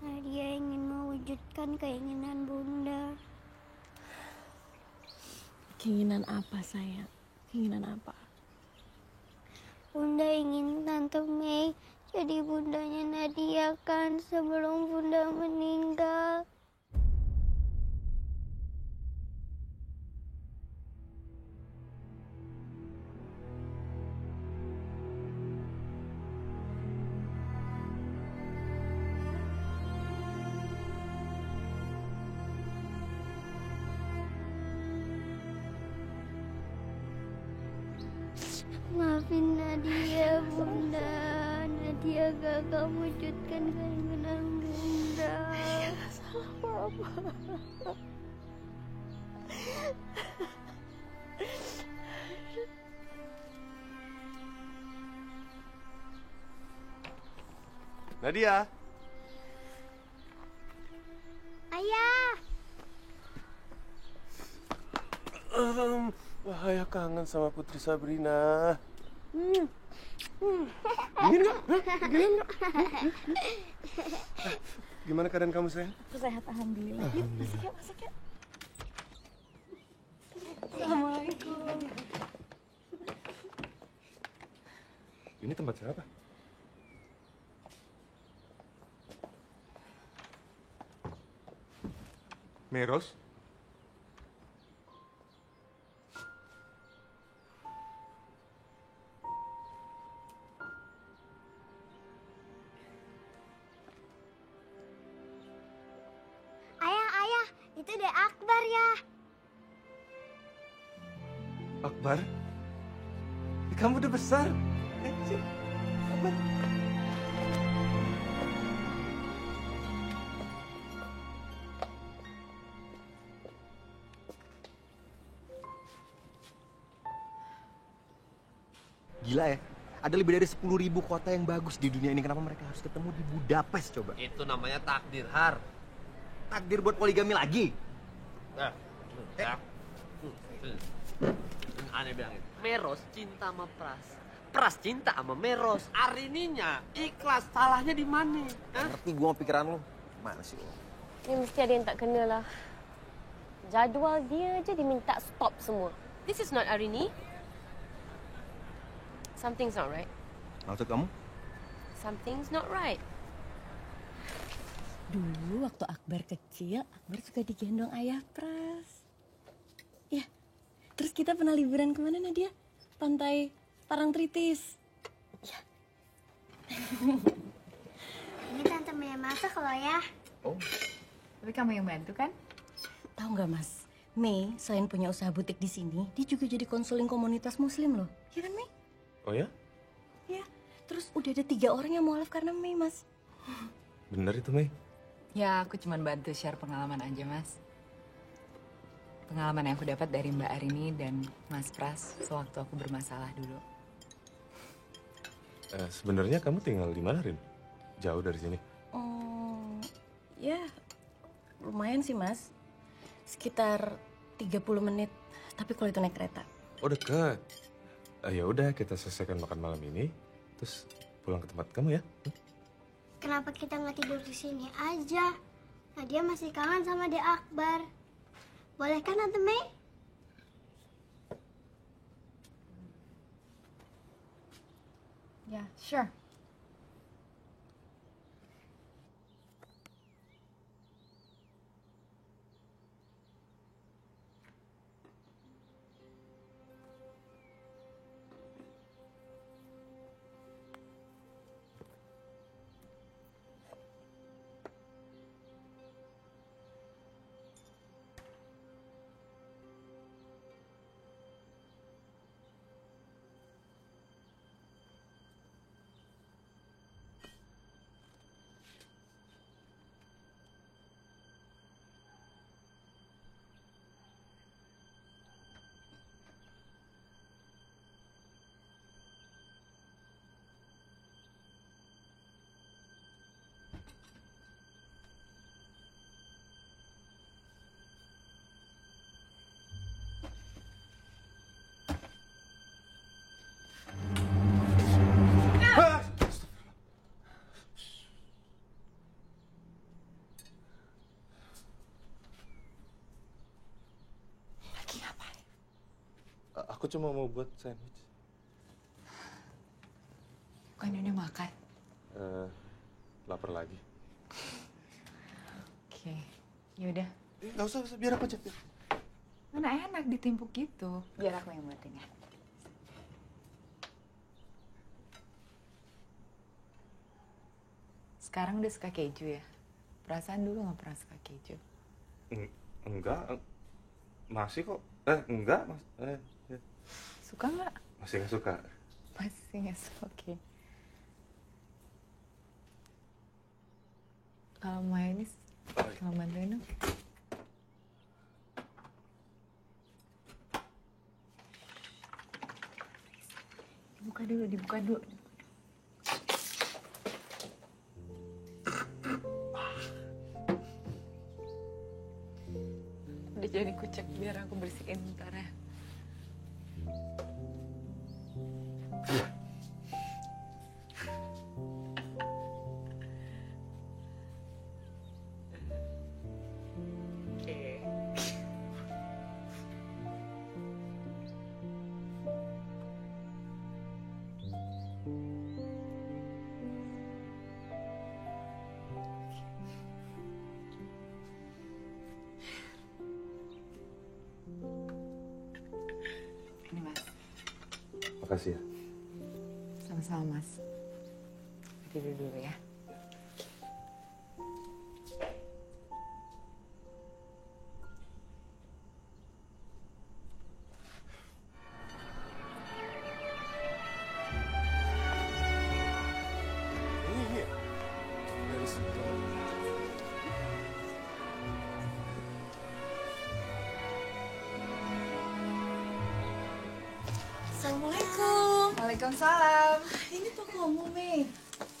Nadia ingin mewujudkan keinginan Bunda. Keinginan apa sayang? Keinginan apa? Bunda ingin Tante Mei jadi bundanya Nadia kan sebelum Bunda meninggal. Maafin Nadia, Bunda. Nadia gagal mewujudkan keinginan Bunda. Salah apa? Nadia. Ayah. Ayah kangen sama Putri Sabrina. Dingin nggak? Dingin nggak? Gimana keadaan kamu sayang? Sehat, alhamdulillah. Alhamdulillah. Yuk, masuk yuk. Assalamualaikum. Ini tempat siapa? Meros? Ayah, itu deh Akbar ya. Akbar? Kamu udah besar. Sini. Akbar. Gila ya, ada lebih dari 10.000 kota yang bagus di dunia ini. Kenapa mereka harus ketemu di Budapest coba? Itu namanya takdir, Har. Takdir buat poligami lagi? Aneh bilangin, Meros cinta sama Pras. Pras cinta sama Meros. Arininya ikhlas. Salahnya di mana? Ngerti gua sama pikiran lo. Mana sih lo? Ini mesti ada yang tak kena lah. Jadual dia je diminta stop semua. This is not Arini. Something's not right. Maksud kamu? Something's not right. Dulu waktu Akbar kecil, Akbar suka digendong ayah Pras. Ya, terus kita pernah liburan kemana Nadia? Pantai Parangtritis. Ya. Ini Tante Mei masak loh ya. Oh, tapi kamu yang bantu kan? Tahu nggak Mas, Mei selain punya usaha butik di sini, dia juga jadi konseling komunitas Muslim loh. Ya kan Mei? Oh ya? Ya. Terus udah ada 3 orang yang mualaf karena Mei Mas. Bener itu Mei? Ya, aku cuma bantu share pengalaman aja, Mas. Pengalaman yang aku dapat dari Mbak Arini dan Mas Pras sewaktu aku bermasalah dulu. Sebenarnya kamu tinggal di mana, Rin? Jauh dari sini? Ya, lumayan sih, Mas. Sekitar 30 menit. Tapi kalau itu naik kereta. Oh, dekat. Ya udah, kita selesaikan makan malam ini, terus pulang ke tempat kamu ya. Kenapa kita nggak tidur di sini aja? Nadia masih kangen sama Dek Akbar. Boleh kan Tante Mei? Yeah, sure. Aku cuma mau buat sandwich. Bukan udah makan? Lapar lagi. Oke, yaudah. Nggak usah, biar aku aja. Mana enak ditimpuk gitu. Biar aku yang buatin ya. Sekarang udah suka keju ya? Perasaan dulu nggak pernah suka keju. Enggak, masih kok. Enggak, mas. Ya. Suka nggak? Masih nggak suka. Masih nggak suka, oke. Kalau mayonis, kalau bantuin dong. Dibuka dulu. Udah jadi kucek, biar aku bersihin bentar ya. Ini Mas. Makasih ya. Sama-sama Mas. Tidur dulu ya. Ini ya? Dari situ. Assalamualaikum. Waalaikumsalam. Ini tokomu, Mei.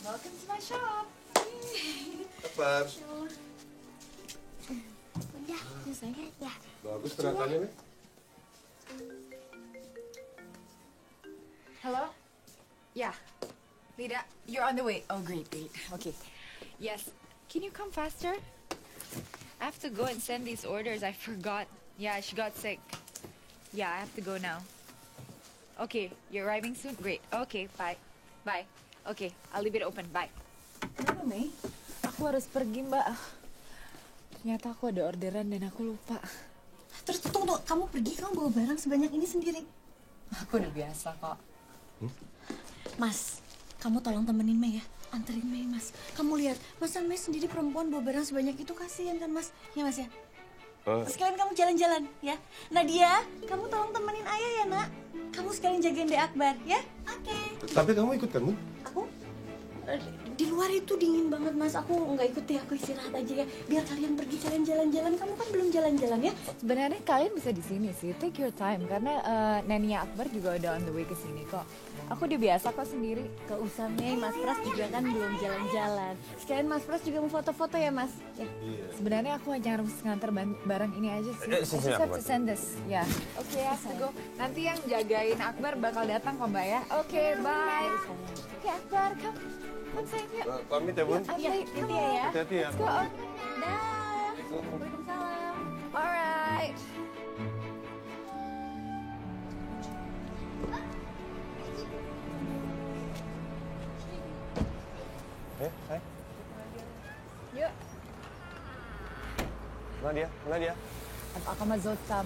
Welcome to my shop. Akbar. Udah, selesai ya. Bagus peratannya, Mei. Hello? Yeah. Lida, you're on the way. Oh, great. Okay. Yes. Can you come faster? I have to go and send these orders. I forgot. Yeah, she got sick. Yeah, I have to go now. Okay, you're arriving soon? Great. Okay, bye. Bye. Okay, I'll leave it open. Bye. Kenapa, Mei? Aku harus pergi, Mbak. Ternyata aku ada orderan dan aku lupa. Terus tunggu, kamu pergi, kamu bawa barang sebanyak ini sendiri? Aku udah biasa kok. Mas, kamu tolong temenin Mei ya. Anterin Mei, Mas. Kamu lihat, masa Mei sendiri perempuan bawa barang sebanyak itu, kasihan kan, Mas? Ya, Mas ya? Sekalian kamu jalan-jalan, ya. Nadia, kamu tolong temenin Ayah ya, Nak. Kamu sekalian jagain Dek Akbar, ya? Oke. Tapi kamu ikut kan, Mun? Aku? Di luar itu dingin banget, Mas. Aku nggak ikut deh, aku istirahat aja ya. Biar kalian pergi, kalian jalan-jalan. Kamu kan belum jalan-jalan ya? Sebenarnya kalian bisa di sini sih. Take your time karena Nenia Akbar juga udah on the way ke sini kok. Aku udah biasa kok sendiri. Gak usah, Mei. Mas Pras juga kan belum jalan-jalan. Sekalian Mas Pras juga mau foto-foto ya, Mas? Ya. Sebenarnya aku hanya harus nganter barang ini aja sih. Sini I just have aku to send this. Ya. Oke, I have to go. Nanti yang jagain Akbar bakal datang kok, Mbak ya. Oke, bye. Oke, Akbar, come. Come sayang, yuk. Pamit ya, Bun. Iya, hati ya. Hati-hati ya. Let's go. Dah. Waalaikumsalam. Alright. Hai. Yuk. Nadia. Alkalmazottam,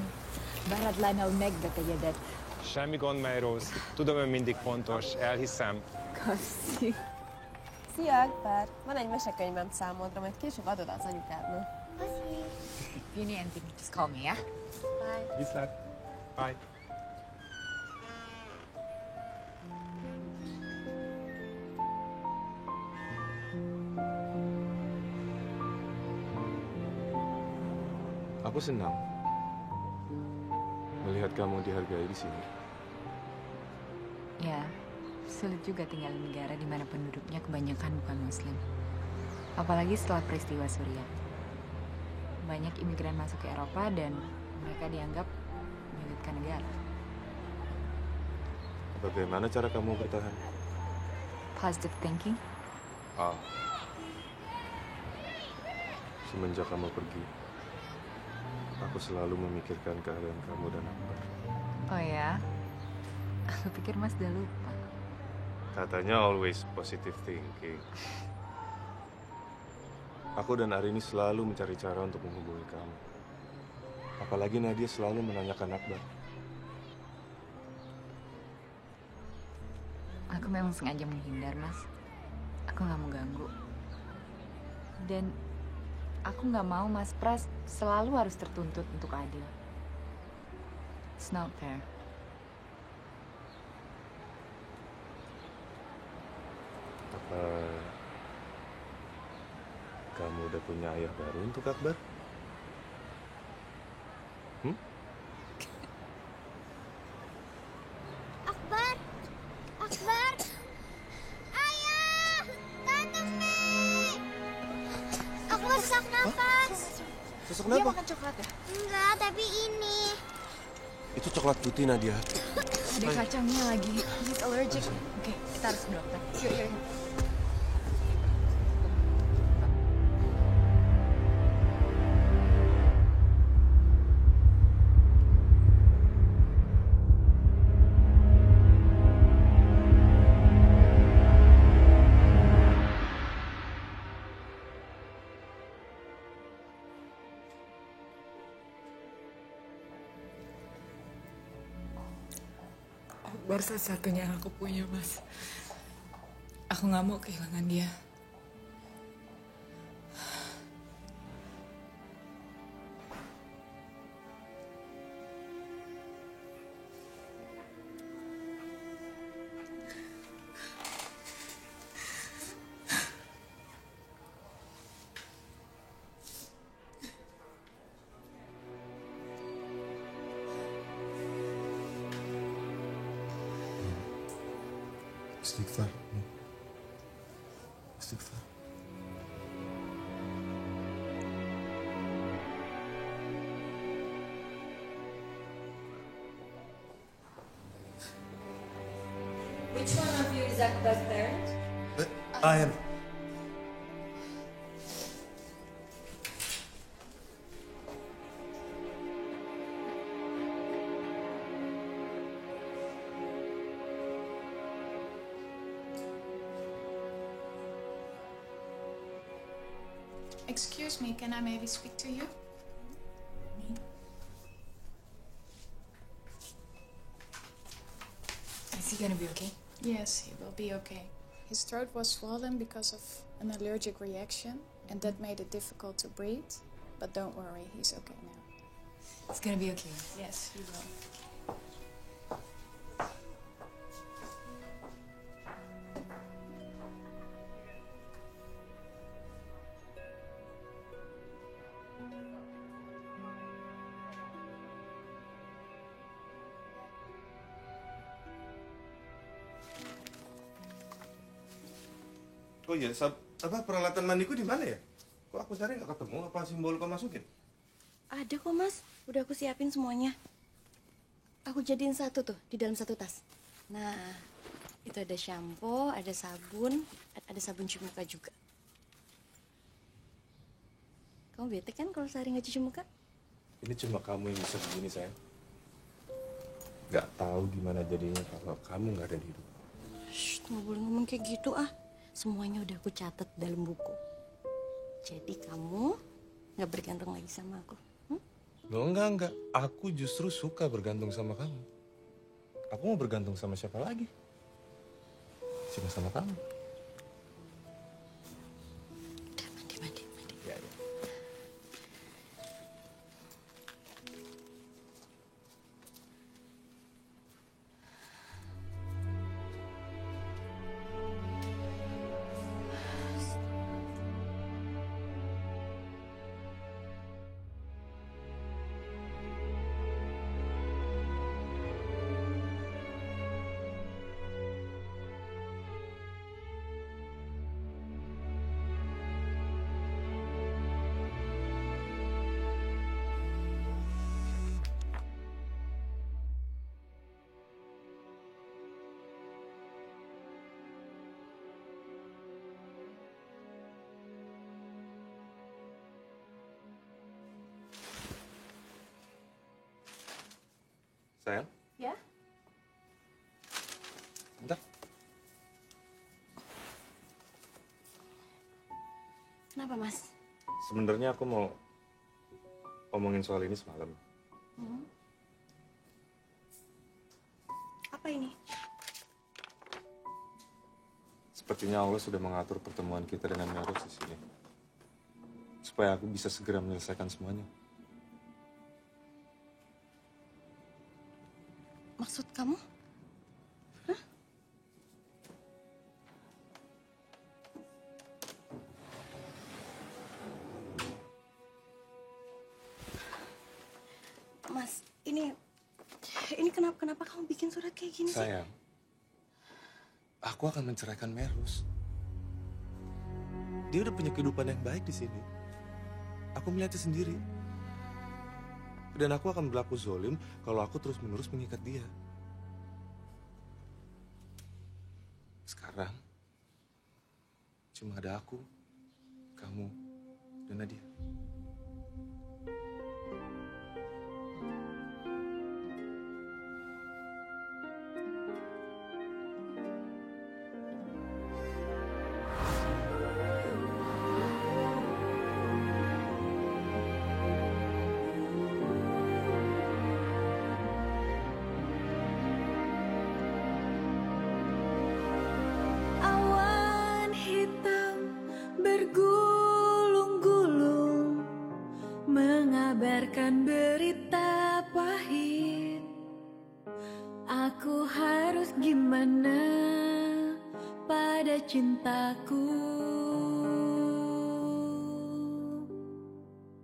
bárad lányal megbetegedett. Semmi gond, Rose. Tudom, ön mindig fontos, elhiszem. Köszi. Szia, Akbar! Van egy mesekönyvem számodra, majd később adod az anyukádnak. If you need anything, just call me, yeah? Bye. Viszlát. Bye. Aku senang melihat kamu dihargai di sini. Ya, sulit juga tinggal di negara di mana penduduknya kebanyakan bukan Muslim. Apalagi setelah peristiwa Suriah. Banyak imigran masuk ke Eropa dan mereka dianggap menyulitkan negara. Bagaimana cara kamu bertahan? Positive thinking? Semenjak kamu pergi, aku selalu memikirkan keadaan kamu dan Akbar. Oh ya? Aku pikir Mas udah lupa. Katanya always positive thinking. Aku dan Arini selalu mencari cara untuk menghubungi kamu. Apalagi Nadia selalu menanyakan Akbar. Aku memang sengaja menghindar, Mas. Aku nggak mau ganggu. Dan aku nggak mau Mas Pras selalu harus tertuntut untuk adil. It's not fair. Apa kamu udah punya ayah baru untuk Akbar? Akbar! Ayah! Tante Mei! Akbar sesak nafas. Sesak Dia kenapa? makan coklat ya? Enggak, tapi ini. Itu coklat putih, Nadia. Ada kacangnya lagi. He's allergic. Oke, kita harus ke dokter. Yuk. Akbar satu-satunya yang aku punya, Mas. Aku nggak mau kehilangan dia. Istighfar. Istighfar. Which one of you is Akbar's parent? I am. Excuse me, can I maybe speak to you? Is he gonna be okay? Yes, he will be okay. His throat was swollen because of an allergic reaction, and that made it difficult to breathe. But don't worry, he's okay now. It's gonna be okay. Yes, he will. Oh iya, peralatan mandiku di mana ya? Kok aku cari nggak ketemu? Apa simbol kau masukin? Ada kok mas, udah aku siapin semuanya. Aku jadiin satu tuh di dalam satu tas. Nah, itu ada shampoo, ada sabun cuci muka juga. Kamu bete kan kalau sehari nggak cuci muka? Ini cuma kamu yang bisa begini, sayang. Nggak tahu gimana jadinya kalau kamu nggak ada di hidup. Shh, nggak boleh ngomong kayak gitu ah. Semuanya udah aku catat dalam buku. Jadi kamu nggak bergantung lagi sama aku. Loh, enggak. Aku justru suka bergantung sama kamu. Aku mau bergantung sama siapa lagi? Cuma sama kamu. Udah, mandi. Ya. Sayang, Ya? bentar. Kenapa mas? Sebenarnya aku mau ngomongin soal ini semalam. Apa ini? Sepertinya Allah sudah mengatur pertemuan kita dengan Meros di sini. Supaya aku bisa segera menyelesaikan semuanya. Maksud kamu? Hah? Mas, ini kenapa kamu bikin surat kayak gini sih? Sayang, aku akan menceraikan Meros. Dia udah punya kehidupan yang baik di sini. Aku melihatnya sendiri. Dan aku akan berlaku zolim kalau aku terus-menerus mengikat dia. Sekarang, cuma ada aku, kamu, dan Nadia. Awan hitam bergulung-gulung mengabarkan berita pahit. Aku harus gimana pada cintaku?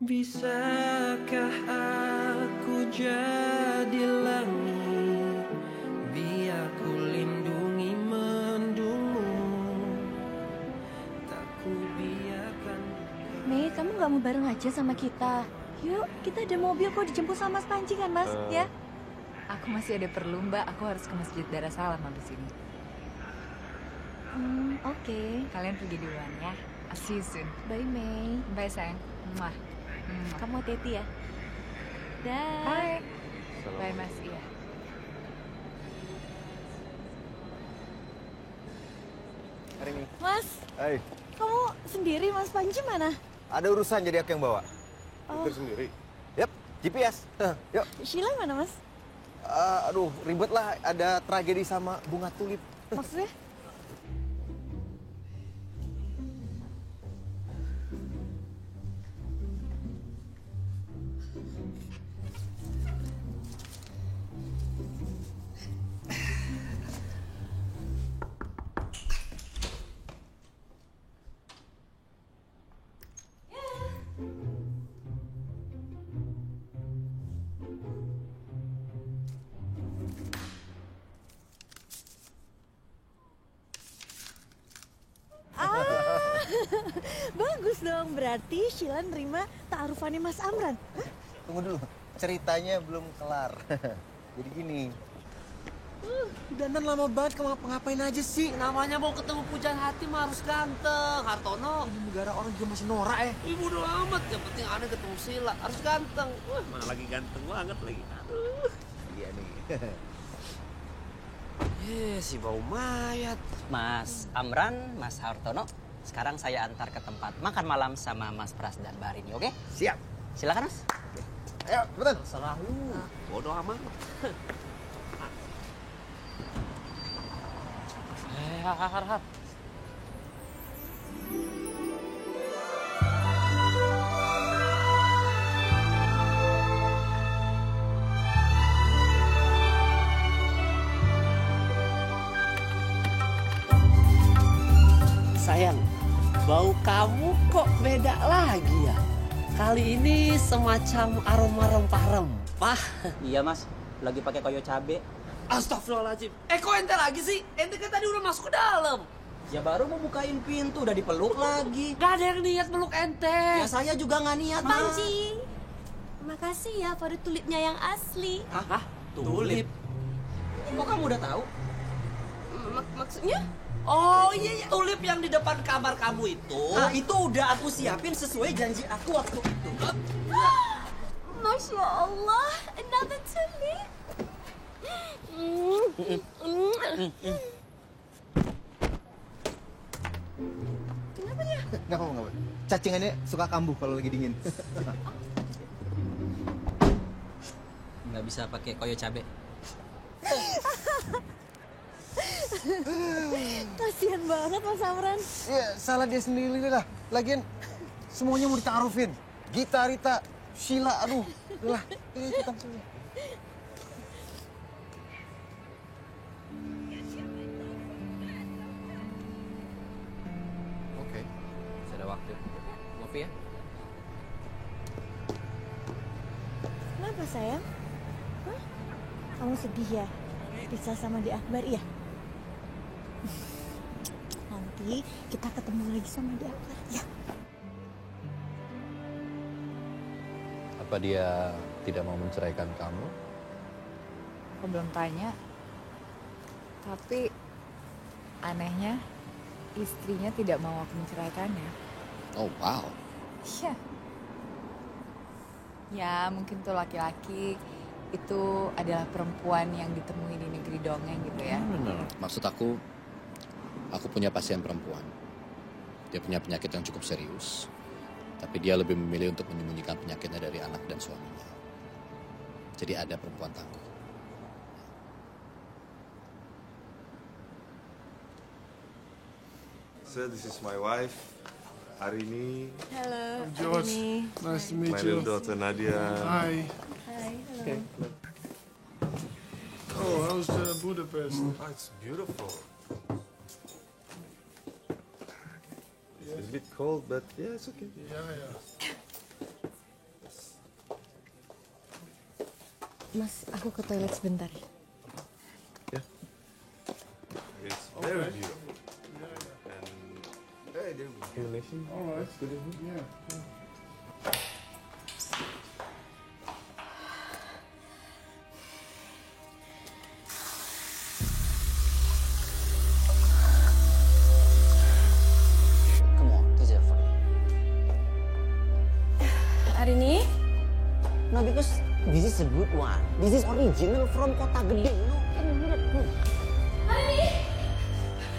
Bisakah aku jadi langit, biar ku lindungi mendungmu, tak ku biarkan. Mei, kamu nggak mau bareng aja sama kita? Yuk, kita ada mobil kok dijemput sama Mas Panji kan, Mas? Ya? Aku masih ada perlu, Mbak. Aku harus ke Masjid Darussalam habis ini. Oke. Kalian pergi duluan ya. I'll see you soon. Bye, Mei. Bye, sayang. Mwah. Kamu hati-hati ya. Dah. Bye. Bye, Mas. Iya. Mas, Hai, kamu sendiri, Mas Panji mana? ada urusan jadi aku yang bawa. Oh. Sendiri? Yap, GPS. Yuk. Sheila mana, Mas? Aduh, ribet lah. Ada tragedi sama bunga tulip. Maksudnya? Bagus dong, berarti Sheila nerima ta'arufannya Mas Amran. Hah? Tunggu dulu, ceritanya belum kelar. Jadi gini. Dandan lama banget, kamu ngapain aja sih? Namanya mau ketemu pujaan hati mah harus ganteng, Hartono. Ini negara orang juga masih norak ya. Ibu udah amat, yang penting aneh ketemu Sheila, harus ganteng. Wah, mana lagi ganteng banget lagi. Aduh. Iya nih. Si bau mayat. Mas Amran, Mas Hartono, sekarang saya antar ke tempat makan malam sama Mas Pras dan Mbak Arini, oke? Siap. Silakan, Mas. Ayo, cepetan. Serah lu. Bodoh amat. Har. Sayang, bau kamu kok beda lagi ya? Kali ini semacam aroma rempah-rempah. Iya, Mas. Lagi pakai koyo cabe. Astagfirullahaladzim. Kok ente lagi sih? Ente kan tadi udah masuk ke dalam. Ya baru mau bukain pintu, udah dipeluk lagi. Gak ada yang niat meluk ente. Ya saya juga nggak niat, Mas. Panci, makasih ya pada tulipnya yang asli. Hah? Tulip? Kok kamu udah tahu? Maksudnya? Oh iya, tulip yang di depan kamar kamu itu. Nah, itu udah aku siapin sesuai janji aku waktu itu. Masya Allah, another tulip. Kenapa ya? Nggak apa-apa. Cacingannya suka kambuh kalau lagi dingin. Nggak bisa pakai koyo cabe. Kasian banget Mas Amran. Ya, salah dia sendiri lah. Lagian semuanya mau ditaarufin. Gita, Rita, Sheila, aduh. Udah lah, ini kita semua. Oke, masih ada waktu. Ngopi ya? Kenapa sayang? Hah? Kamu sedih ya? Pisah sama Di Akbar ya? Nanti kita ketemu lagi sama Di Akbar ya. Apa dia tidak mau menceraikan kamu? Aku belum tanya. Tapi anehnya istrinya tidak mau aku menceraikannya. Oh wow. Iya. Ya mungkin tuh laki-laki itu adalah perempuan yang ditemui di negeri dongeng gitu ya. Benar. Maksud aku punya pasien perempuan. Dia punya penyakit yang cukup serius. Tapi dia lebih memilih untuk menyembunyikan penyakitnya dari anak dan suaminya. Jadi ada perempuan tangguh. So this is my wife, Arini. Hello, I'm George. Arini. Nice to meet My you. little daughter Nadia. Hi. Hi, hello. Oh, how's Budapest? Oh, it's beautiful. It's a bit cold, but yeah, it's okay. Yeah. Mas, aku ke toilet sebentar ya. It's very beautiful. And hey, there we go. Oh, that's good. Yeah. Come on, this is fun. Arini? No, because this is a good one. This is original from Kota Gede, you know. Can you hear that? Arini!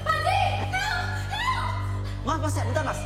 Panci! Help! Mas, Mas, bentar, Mas.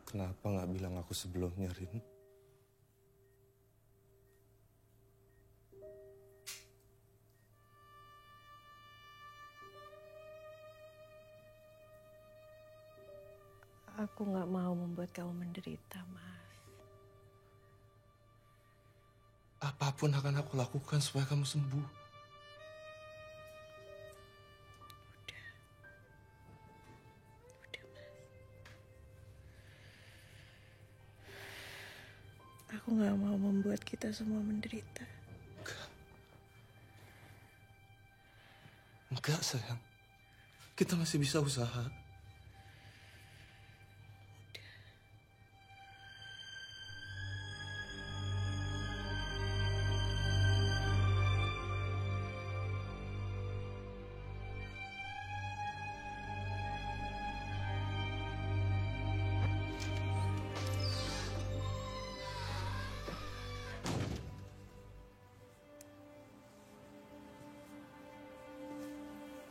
Kenapa nggak bilang aku sebelumnya, Rin? membuat kamu menderita, Mas. Apapun akan aku lakukan supaya kamu sembuh. Aku gak mau membuat kita semua menderita. Enggak, sayang. Kita masih bisa usaha.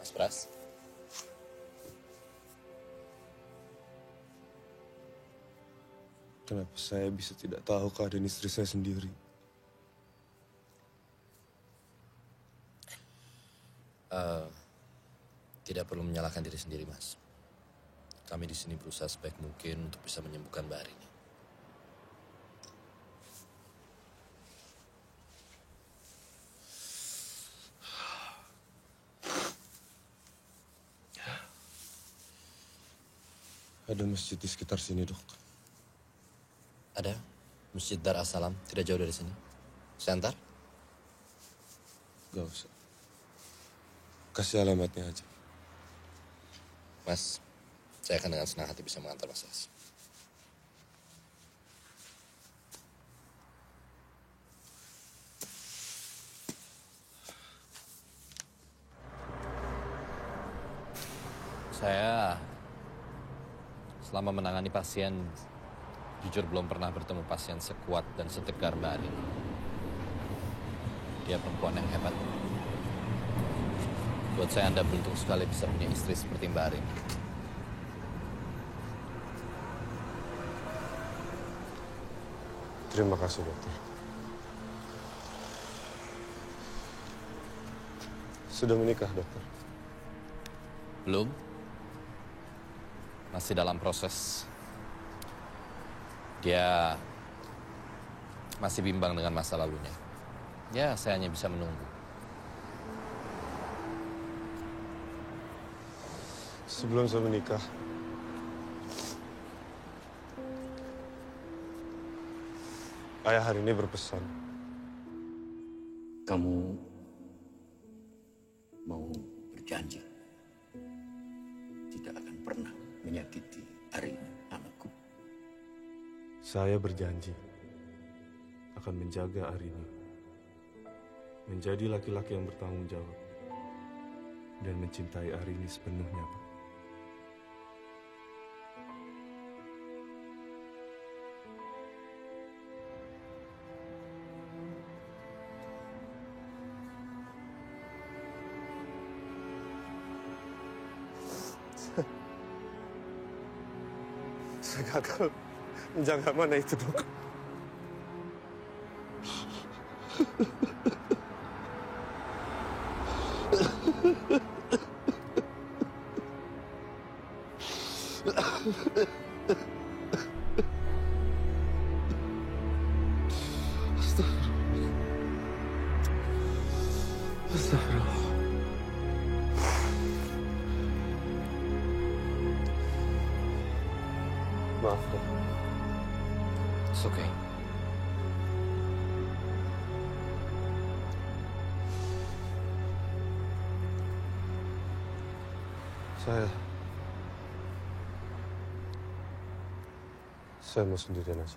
Mas Pras, Kenapa saya bisa tidak tahu keadaan istri saya sendiri? Tidak perlu menyalahkan diri sendiri, Mas. Kami di sini berusaha sebaik mungkin untuk bisa menyembuhkan Mbak Arini. Ada masjid di sekitar sini, Dok. Ada Masjid Dar As-Salam, tidak jauh dari sini. Saya antar? Gak usah. Kasih alamatnya aja. Mas, saya akan dengan senang hati bisa mengantar Mas Ras. Saya selama menangani pasien, jujur belum pernah bertemu pasien sekuat dan setegar Mbak Arini. Dia perempuan yang hebat. Buat saya Anda beruntung sekali bisa punya istri seperti Mbak Arini. Terima kasih, dokter. Sudah menikah, dokter? Belum. Masih dalam proses. Dia masih bimbang dengan masa lalunya. Ya, saya hanya bisa menunggu. Sebelum saya menikah, ayah hari ini berpesan. Kamu mau berjanji tidak akan pernah menyakiti Arini, anakku. Saya berjanji akan menjaga Arini, menjadi laki-laki yang bertanggung jawab, dan mencintai Arini sepenuhnya, Pak. Saya gagal menjaga mana itu, Dok. Astagfirullah. Maaf, Dok. It's okay. Saya mau sendirian aja.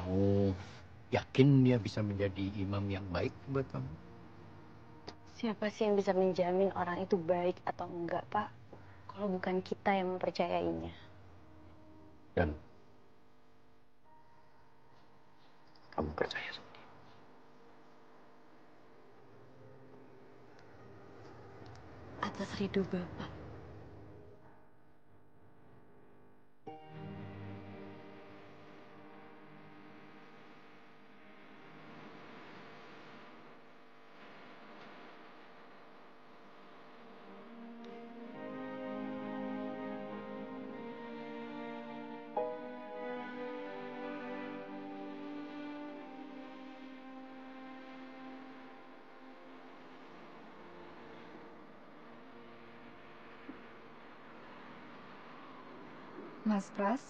Kamu yakin dia bisa menjadi imam yang baik buat kamu? Siapa sih yang bisa menjamin orang itu baik atau enggak, Pak? Kalau bukan kita yang mempercayainya. Dan kamu percaya sama dia? Atas ridho Bapak. Mas Pras?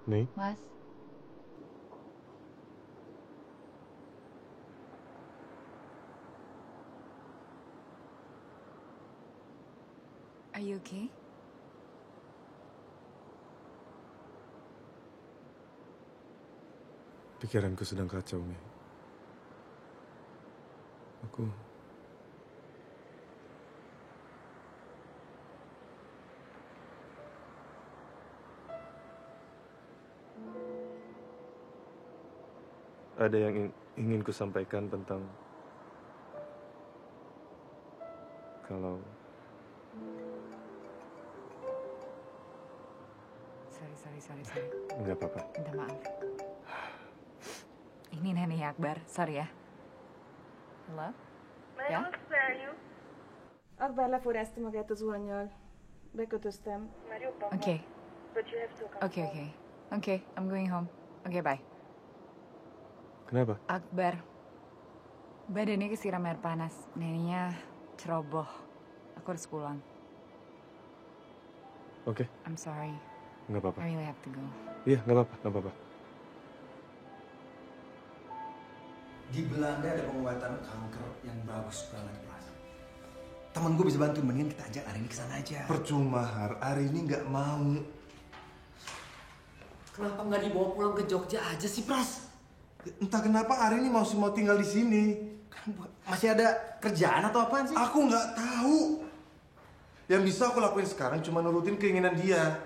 Nih? Mas? Are you okay? Pikiranku sedang kacau, Mi. Aku... Ada yang ingin ku sampaikan tentang... Kalau... Sorry. Enggak apa-apa. Minta maaf. Ini Nenek Akbar, sorry ya. Hello? Ja? Where are you? Akbar leforrázta magát az zuhannyal. Bekötöztem. Már jobban van. Okay. But you have to come. Okay, I'm going home. Okay, bye. Kenapa? Akbar, badannya kesiram air panas. Neneknya ceroboh. Aku harus pulang. Oke. I'm sorry. Nggak apa-apa. I really have to go. Iya, nggak apa-apa. Di Belanda ada pengobatan kanker yang bagus banget, Pras. Temen gue bisa bantu, mendingan kita ajak Arini ke sana aja. Percuma, Har. Arini nggak mau. Kenapa nggak dibawa pulang ke Jogja aja sih, Pras? Entah kenapa Arini mau tinggal di sini. Masih ada kerjaan atau apaan sih? Aku nggak tahu. Yang bisa aku lakuin sekarang cuma nurutin keinginan dia.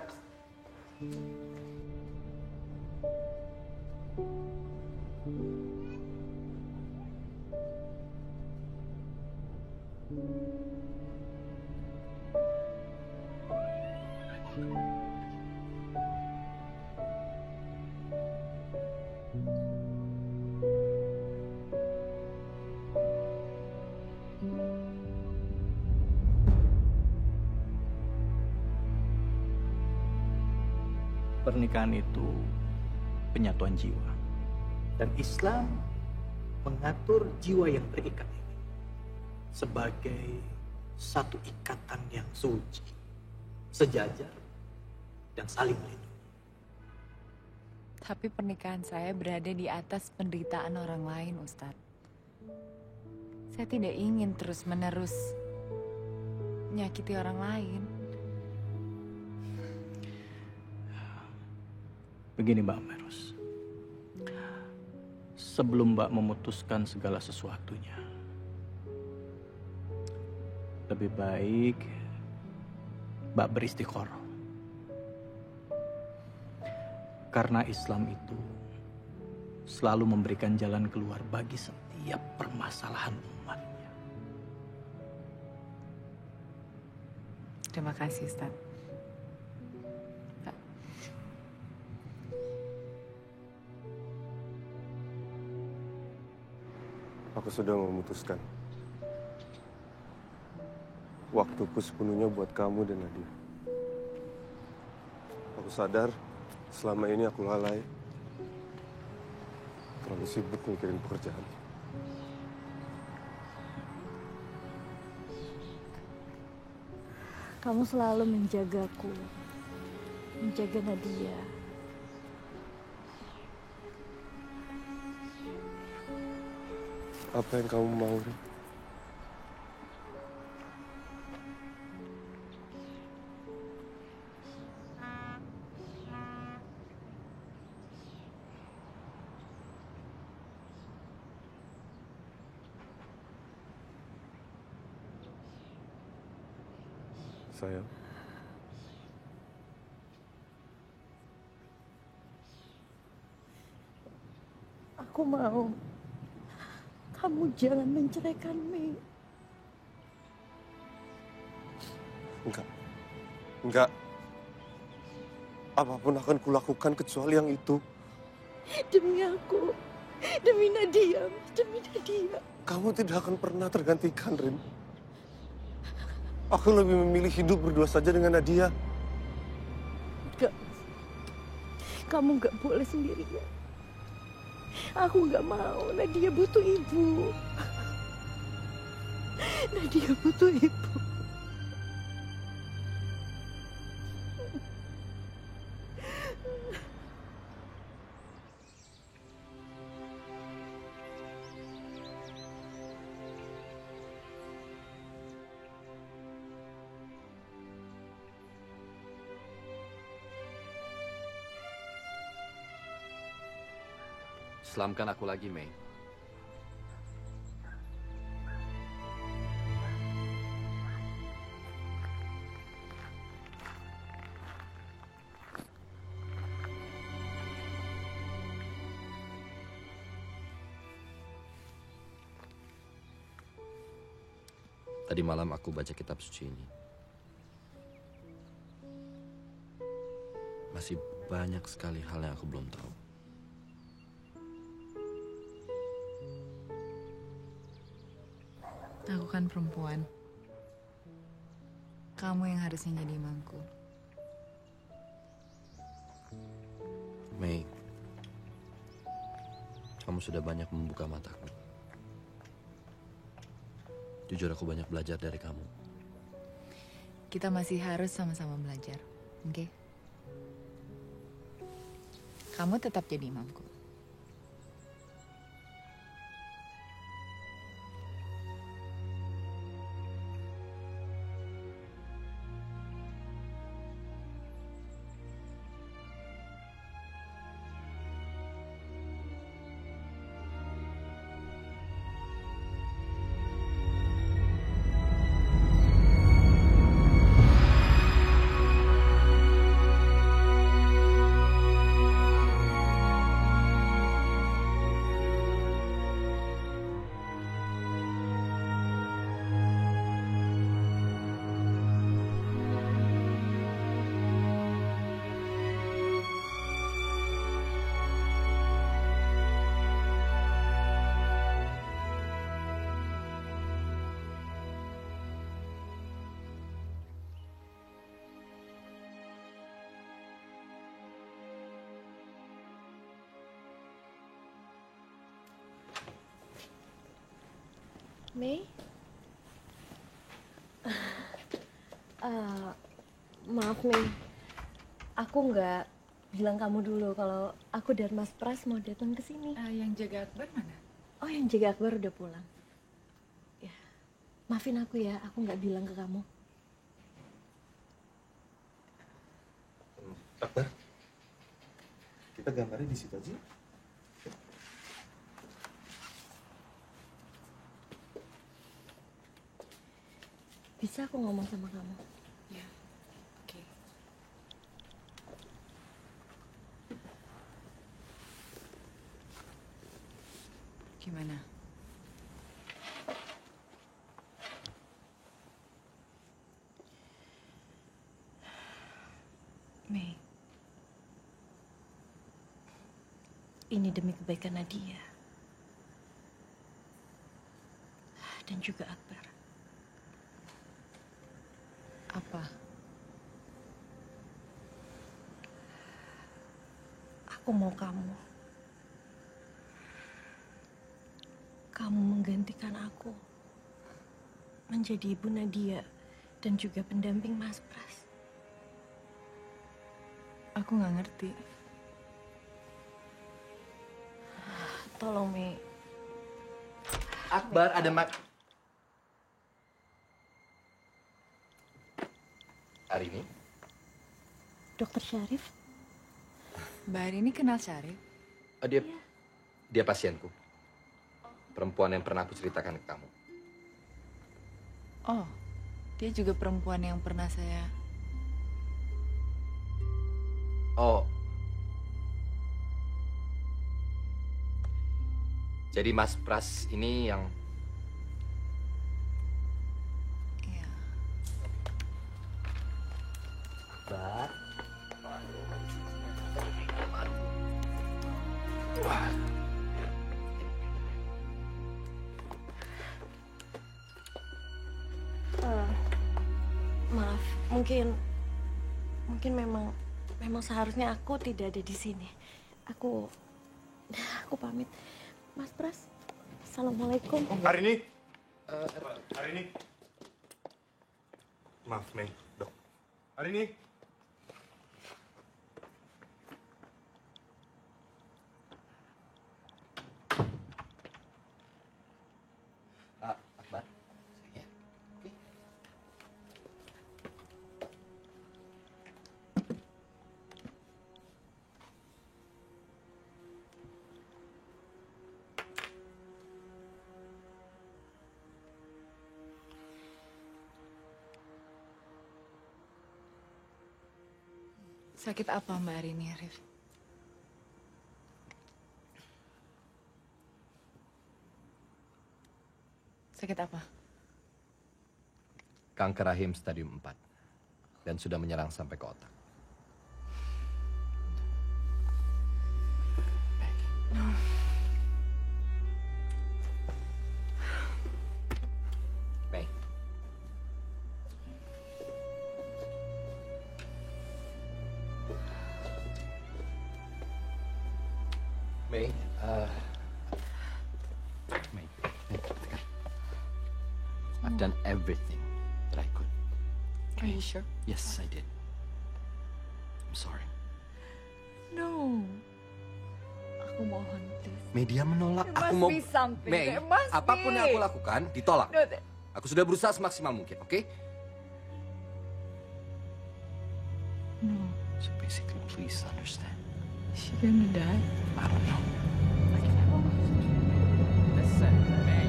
Pernikahan itu penyatuan jiwa. Dan Islam mengatur jiwa yang terikat ini sebagai satu ikatan yang suci, sejajar, dan saling melindungi. Tapi pernikahan saya berada di atas penderitaan orang lain, Ustadz. Saya tidak ingin terus-menerus menyakiti orang lain. Begini Mbak Meros, sebelum Mbak memutuskan segala sesuatunya, lebih baik Mbak beristiqoroh. Karena Islam itu selalu memberikan jalan keluar bagi setiap permasalahan umatnya. Terima kasih, Ustadz. Aku sudah memutuskan. Waktuku sepenuhnya buat kamu dan Nadia. Aku sadar selama ini aku lalai. Terlalu sibuk mikirin pekerjaan. Kamu selalu menjagaku, menjaga Nadia. Apa yang kamu mau, Rin? Sayang. Aku mau kamu jangan menceraikan Mei. Enggak. Apapun akan kulakukan kecuali yang itu. Demi aku, demi Nadia, demi Nadia. Kamu tidak akan pernah tergantikan, Rin. Aku lebih memilih hidup berdua saja dengan Nadia. Enggak. Kamu enggak boleh sendirian. Aku enggak mau. Nadia butuh ibu. Nadia butuh ibu. Selamatkan aku lagi, Mei. Tadi malam aku baca kitab suci ini. Masih banyak sekali hal yang aku belum tahu. Aku kan perempuan. Kamu yang harusnya jadi imamku. Mei, kamu sudah banyak membuka mataku. Jujur aku banyak belajar dari kamu. Kita masih harus sama-sama belajar, oke? Kamu tetap jadi imamku. Mei? Maaf Mei, aku nggak bilang kamu dulu kalau aku dan Mas Pras mau datang ke sini. Yang jaga Akbar mana? Oh, yang jaga Akbar udah pulang. Ya, maafin aku ya, aku nggak bilang ke kamu. Akbar, kita gambarnya di situ aja. Bisa aku ngomong sama kamu? Ya, oke. Gimana? Mei, ini demi kebaikan Nadia dan juga Akbar. Apa? Aku mau kamu menggantikan aku menjadi ibu Nadia dan juga pendamping Mas Pras. Aku nggak ngerti. Tolong, Mei. Akbar, ada hari ini? Dokter Syarif? Mbak Arini kenal Syarif? Oh, dia pasienku. Perempuan yang pernah aku ceritakan ke kamu. Oh, Dia juga perempuan yang pernah saya... Oh. Jadi Mas Pras ini yang... Iya. Akbar. Maaf, mungkin memang seharusnya aku tidak ada di sini. Aku pamit. Mas Pras, assalamualaikum. Arini. Arini. Maaf, Mei, Dok. Arini. Akbar. Sakit apa Mbak Arini, Rif? Sakit apa? Kanker rahim stadium 4 dan sudah menyerang sampai ke otak. Mei. Mei, Mei, dengar. I've done everything that I could. Are you sure? Yes, I did. I'm sorry. No. Aku mohon, please. Media menolak. There Aku must mau. be something. Mei, There must apapun be. yang aku lakukan ditolak. No, Aku sudah berusaha semaksimal mungkin, oke? No. So basically, please understand. Is she gonna die? I don't know. Listen, May.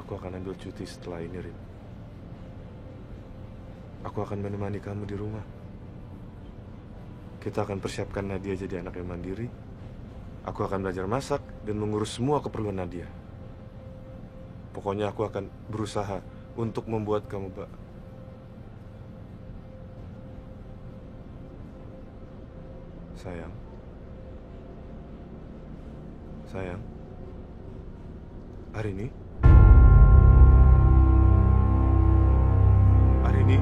Aku akan ambil cuti setelah ini, Rin. Aku akan menemani kamu di rumah. Kita akan persiapkan Nadia jadi anak yang mandiri. Aku akan belajar masak dan mengurus semua keperluan Nadia. Pokoknya aku akan berusaha untuk membuat kamu Sayang. Sayang. Arini? Arini?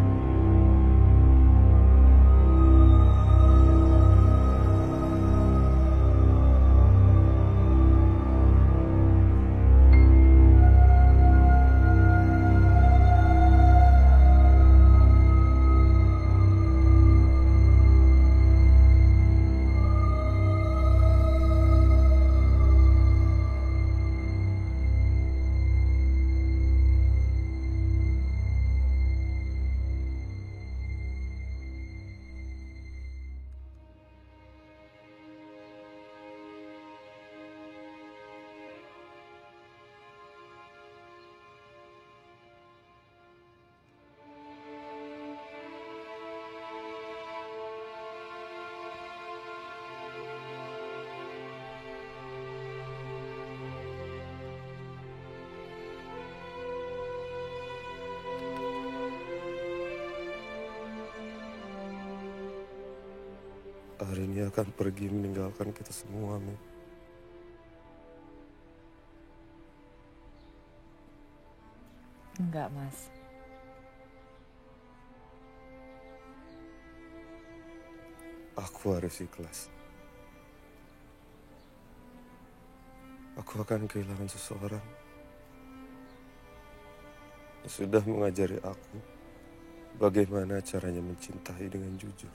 Arini akan pergi meninggalkan kita semua, Mi. Enggak, Mas. Aku harus ikhlas. Aku akan kehilangan seseorang yang sudah mengajari aku bagaimana caranya mencintai dengan jujur.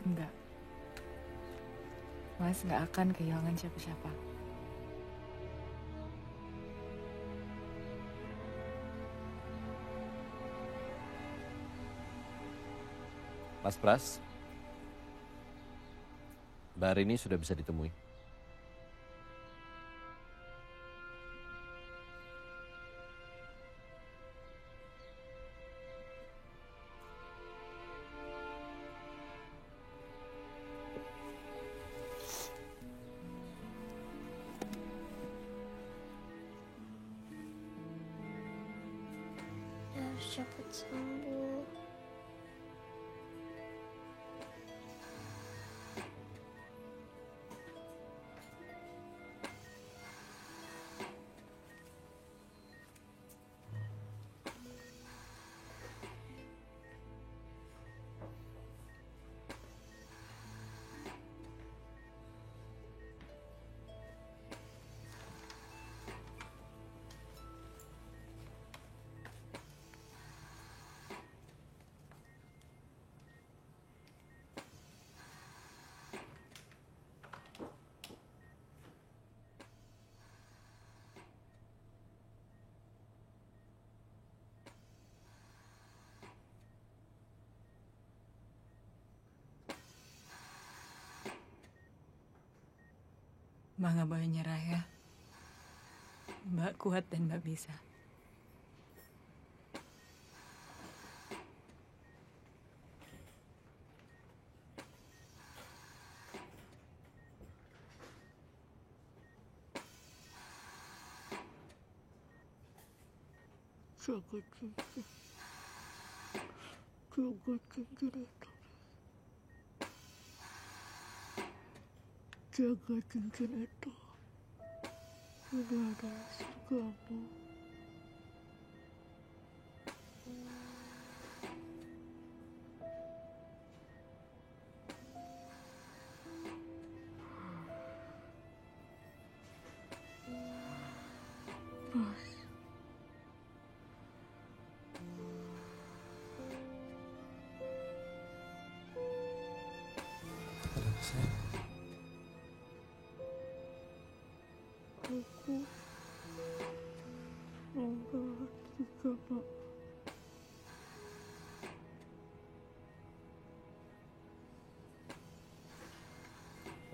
Enggak. Mas nggak akan kehilangan siapa-siapa. Mas Pras, Mbak Rini sudah bisa ditemui. Dia harus cepat sembuh. Mbak nggak boleh nyerah ya. Mbak kuat dan Mbak bisa. Jaga cincin. Jaga cincin itu. Jaga cincin itu. Ini adalah istri kamu. Mas. Ada apa, sayang? Aku enggak juga, Pak.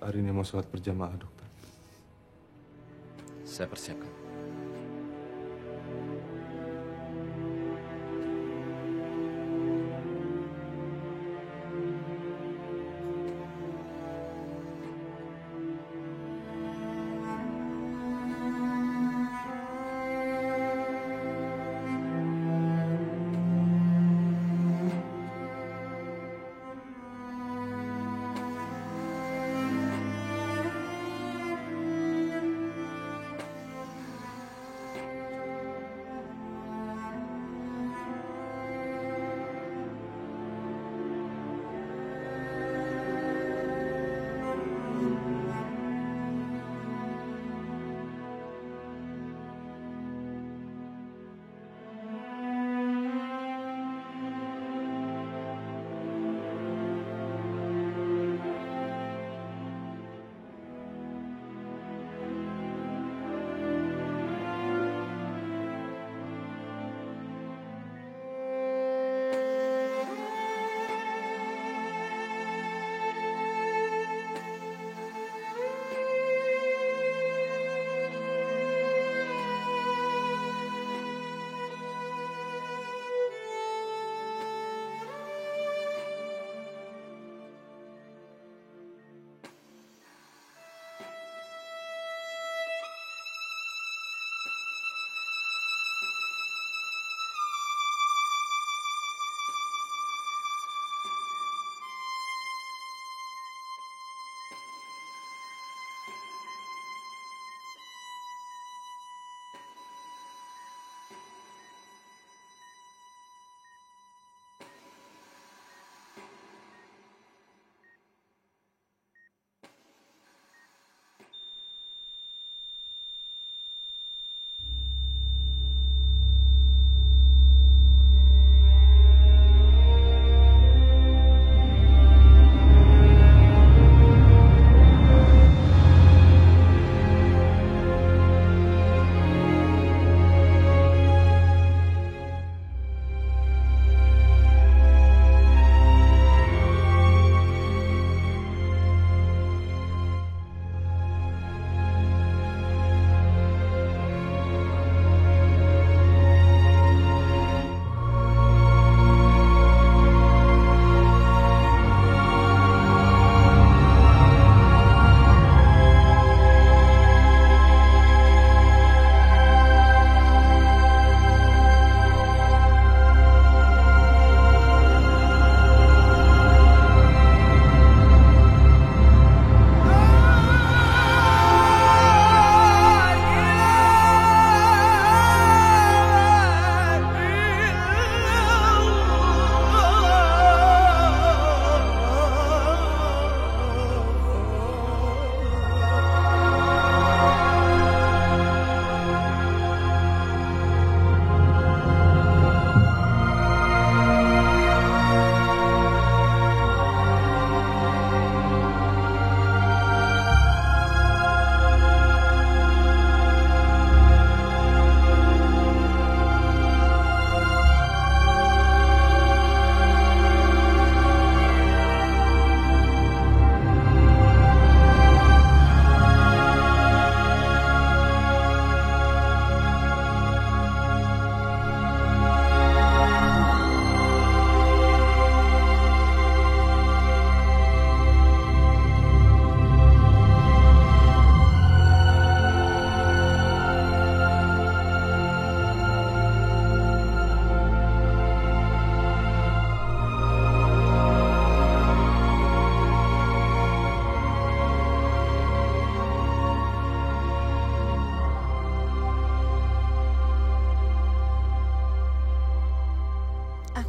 Hari ini mau sholat berjamaah, dokter. Saya persiapkan.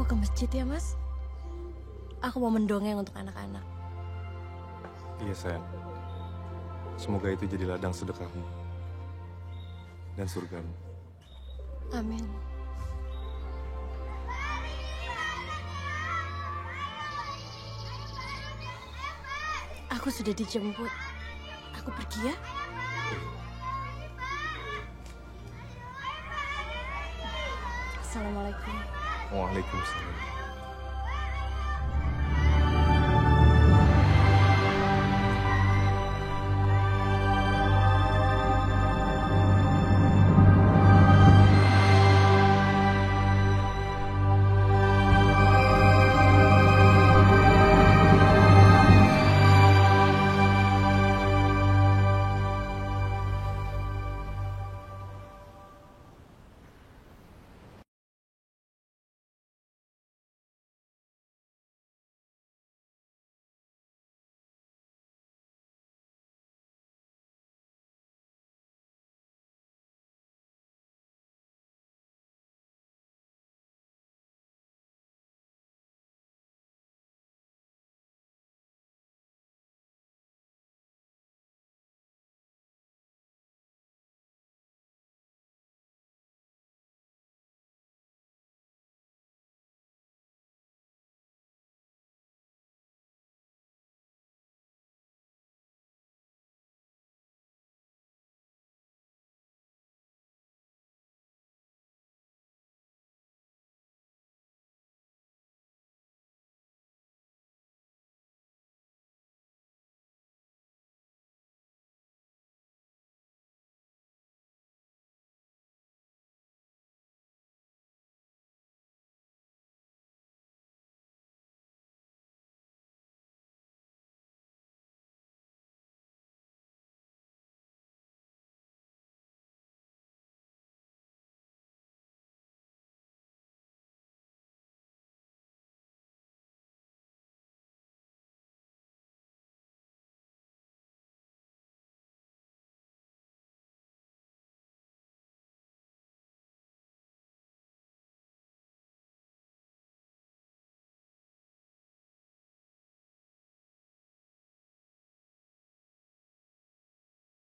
Aku ke masjid ya, Mas. Aku mau mendongeng untuk anak-anak. Iya, sayang. Semoga itu jadi ladang sedekahmu dan surgamu. Amin. Aku sudah dijemput. Aku pergi ya. Assalamualaikum. Waalaikumsalam.